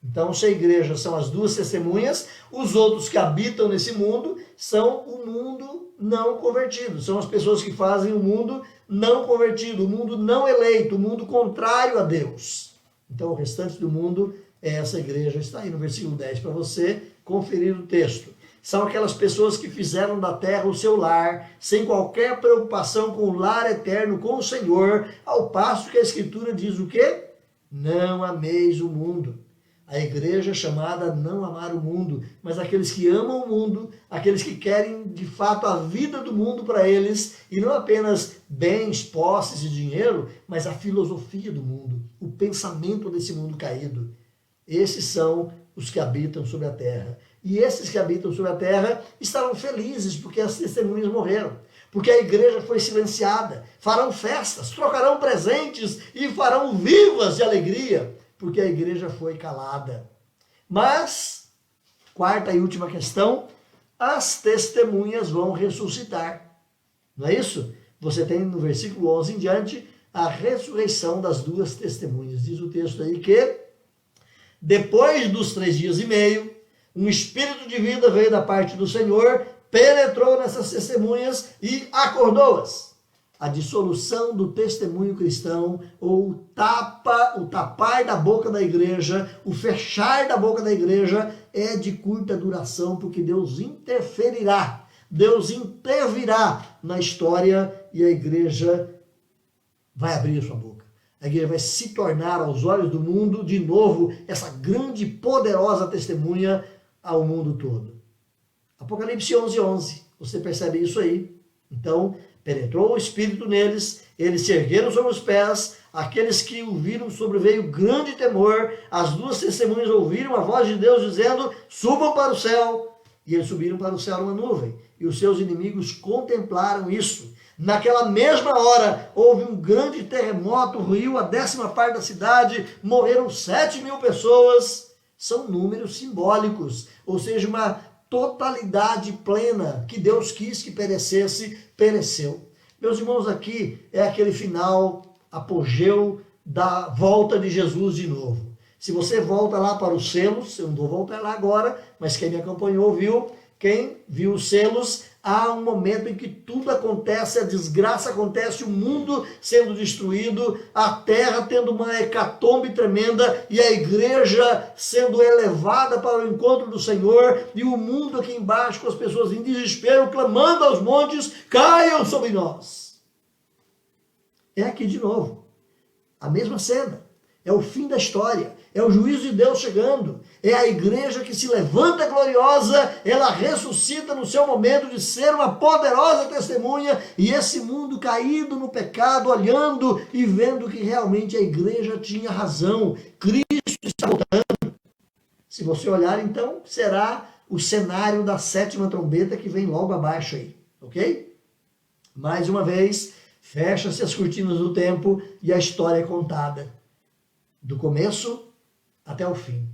Então, se a igreja são as 2 testemunhas, os outros que habitam nesse mundo são o mundo não convertido. São as pessoas que fazem o mundo não convertido, o mundo não eleito, o mundo contrário a Deus. Então, o restante do mundo é essa igreja. Está aí no versículo 10 para você conferir o texto. São aquelas pessoas que fizeram da terra o seu lar, sem qualquer preocupação com o lar eterno, com o Senhor, ao passo que a Escritura diz o quê? Não ameis o mundo. A igreja é chamada a não amar o mundo, mas aqueles que amam o mundo, aqueles que querem de fato a vida do mundo para eles, e não apenas bens, posses e dinheiro, mas a filosofia do mundo, o pensamento desse mundo caído. Esses são os que habitam sobre a terra. E esses que habitam sobre a terra estavam felizes porque as testemunhas morreram. Porque a igreja foi silenciada. Farão festas, trocarão presentes e farão vivas de alegria, porque a igreja foi calada. Mas, quarta e última questão, as testemunhas vão ressuscitar. Não é isso? Você tem no versículo 11 em diante a ressurreição das duas testemunhas. Diz o texto aí que depois dos 3 dias e meio, um espírito de vida veio da parte do Senhor, penetrou nessas testemunhas e acordou-as. A dissolução do testemunho cristão, ou o tapar da boca da igreja, o fechar da boca da igreja, é de curta duração, porque Deus interferirá, Deus intervirá na história e a igreja vai abrir a sua boca. A igreja vai se tornar aos olhos do mundo, de novo, essa grande e poderosa testemunha ao mundo todo. Apocalipse 11:11, você percebe isso aí? Então, penetrou o Espírito neles, eles se ergueram sobre os pés, aqueles que o viram sobreveio grande temor, as duas testemunhas ouviram a voz de Deus dizendo, subam para o céu, e eles subiram para o céu numa nuvem, e os seus inimigos contemplaram isso. Naquela mesma hora, houve um grande terremoto, ruiu a 10ª parte da cidade, morreram 7.000 pessoas. São números simbólicos, ou seja, uma totalidade plena que Deus quis que perecesse, pereceu. Meus irmãos, aqui é aquele final, apogeu da volta de Jesus de novo. Se você volta lá para os selos, eu não vou voltar lá agora, mas quem me acompanhou viu, quem viu os selos, há um momento em que tudo acontece, a desgraça acontece, o mundo sendo destruído, a terra tendo uma hecatombe tremenda e a igreja sendo elevada para o encontro do Senhor e o mundo aqui embaixo com as pessoas em desespero, clamando aos montes, caiam sobre nós. É aqui de novo, a mesma cena, é o fim da história. É o juízo de Deus chegando. É a igreja que se levanta gloriosa, ela ressuscita no seu momento de ser uma poderosa testemunha, e esse mundo caído no pecado, olhando e vendo que realmente a igreja tinha razão. Cristo está voltando. Se você olhar, então, será o cenário da 7ª trombeta que vem logo abaixo aí, ok? Mais uma vez, fecha-se as cortinas do tempo e a história é contada. Do começo até o fim.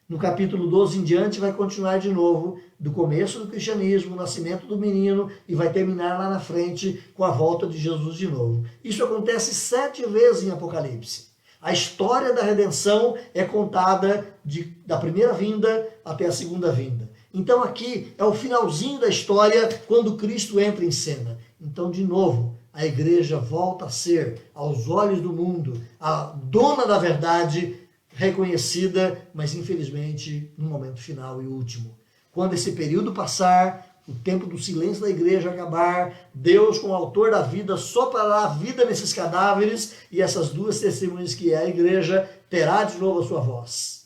No capítulo 12 em diante vai continuar de novo, do começo do cristianismo, o nascimento do menino, e vai terminar lá na frente com a volta de Jesus de novo. Isso acontece 7 vezes em Apocalipse. A história da redenção é contada da primeira vinda até a segunda vinda. Então aqui é o finalzinho da história, quando Cristo entra em cena. Então, de novo, a igreja volta a ser, aos olhos do mundo, a dona da verdade, reconhecida, mas infelizmente no momento final e último. Quando esse período passar, o tempo do silêncio da igreja acabar, Deus, como autor da vida, soprará a vida nesses cadáveres, e essas duas testemunhas que é a igreja, terá de novo a sua voz.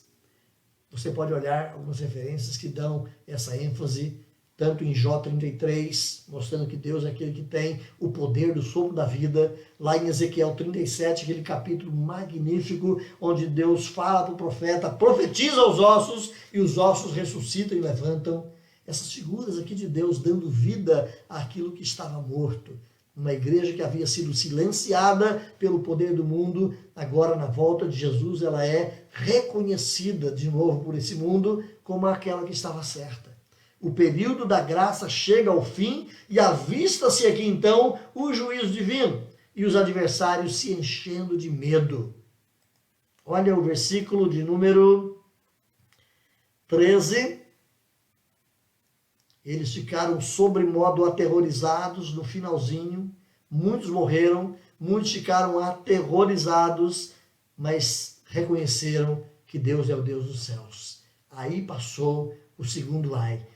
Você pode olhar algumas referências que dão essa ênfase, tanto em Jó 33, mostrando que Deus é aquele que tem o poder do sopro da vida, lá em Ezequiel 37, aquele capítulo magnífico, onde Deus fala para o profeta, profetiza aos ossos, e os ossos ressuscitam e levantam. Essas figuras aqui de Deus dando vida àquilo que estava morto. Uma igreja que havia sido silenciada pelo poder do mundo, agora na volta de Jesus ela é reconhecida de novo por esse mundo como aquela que estava certa. O período da graça chega ao fim e avista-se aqui então o juízo divino e os adversários se enchendo de medo. Olha o versículo de número 13. Eles ficaram sobremodo aterrorizados no finalzinho. Muitos morreram, muitos ficaram aterrorizados, mas reconheceram que Deus é o Deus dos céus. Aí passou o segundo ai.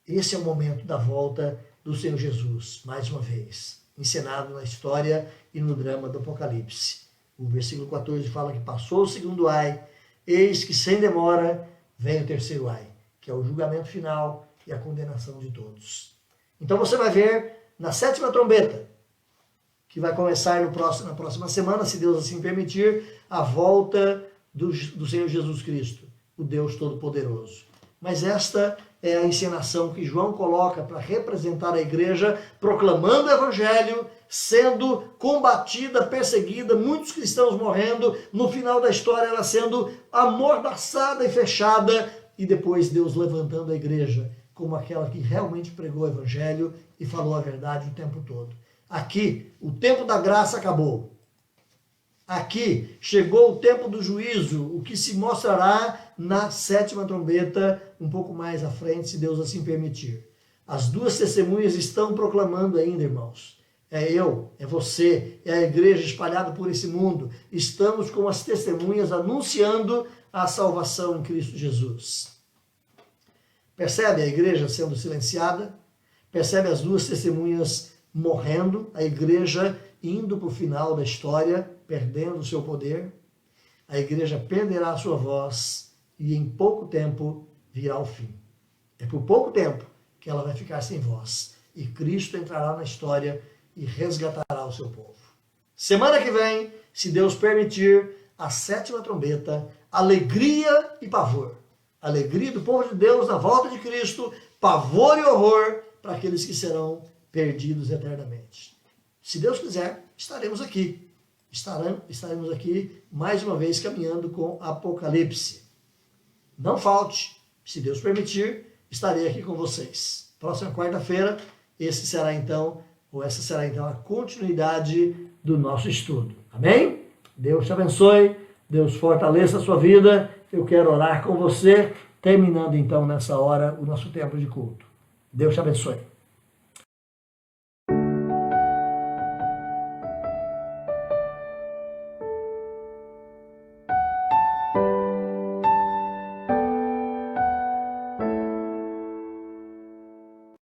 Esse é o momento da volta do Senhor Jesus, mais uma vez, encenado na história e no drama do Apocalipse. O versículo 14 fala que passou o segundo ai, eis que sem demora vem o terceiro ai, que é o julgamento final e a condenação de todos. Então você vai ver na 7ª trombeta, que vai começar na próxima semana, se Deus assim permitir, a volta do Senhor Jesus Cristo, o Deus Todo-Poderoso. Mas esta é a encenação que João coloca para representar a igreja, proclamando o evangelho, sendo combatida, perseguida, muitos cristãos morrendo, no final da história ela sendo amordaçada e fechada, e depois Deus levantando a igreja como aquela que realmente pregou o evangelho e falou a verdade o tempo todo. Aqui, o tempo da graça acabou. Aqui, chegou o tempo do juízo, o que se mostrará na 7ª trombeta, um pouco mais à frente, se Deus assim permitir. As duas testemunhas estão proclamando ainda, irmãos. É eu, é você, é a igreja espalhada por esse mundo. Estamos com as testemunhas anunciando a salvação em Cristo Jesus. Percebe a igreja sendo silenciada? Percebe as duas testemunhas morrendo? A igreja indo para o final da história, perdendo o seu poder? A igreja perderá a sua voz e em pouco tempo virá o fim. É por pouco tempo que ela vai ficar sem voz. E Cristo entrará na história e resgatará o seu povo. Semana que vem, se Deus permitir, a 7ª trombeta, alegria e pavor. Alegria do povo de Deus na volta de Cristo, pavor e horror para aqueles que serão perdidos eternamente. Se Deus quiser, estaremos aqui. Estaremos aqui mais uma vez caminhando com Apocalipse. Não falte, se Deus permitir, estarei aqui com vocês. Próxima quarta-feira, essa será então a continuidade do nosso estudo. Amém? Deus te abençoe, Deus fortaleça a sua vida. Eu quero orar com você, terminando então nessa hora o nosso tempo de culto. Deus te abençoe.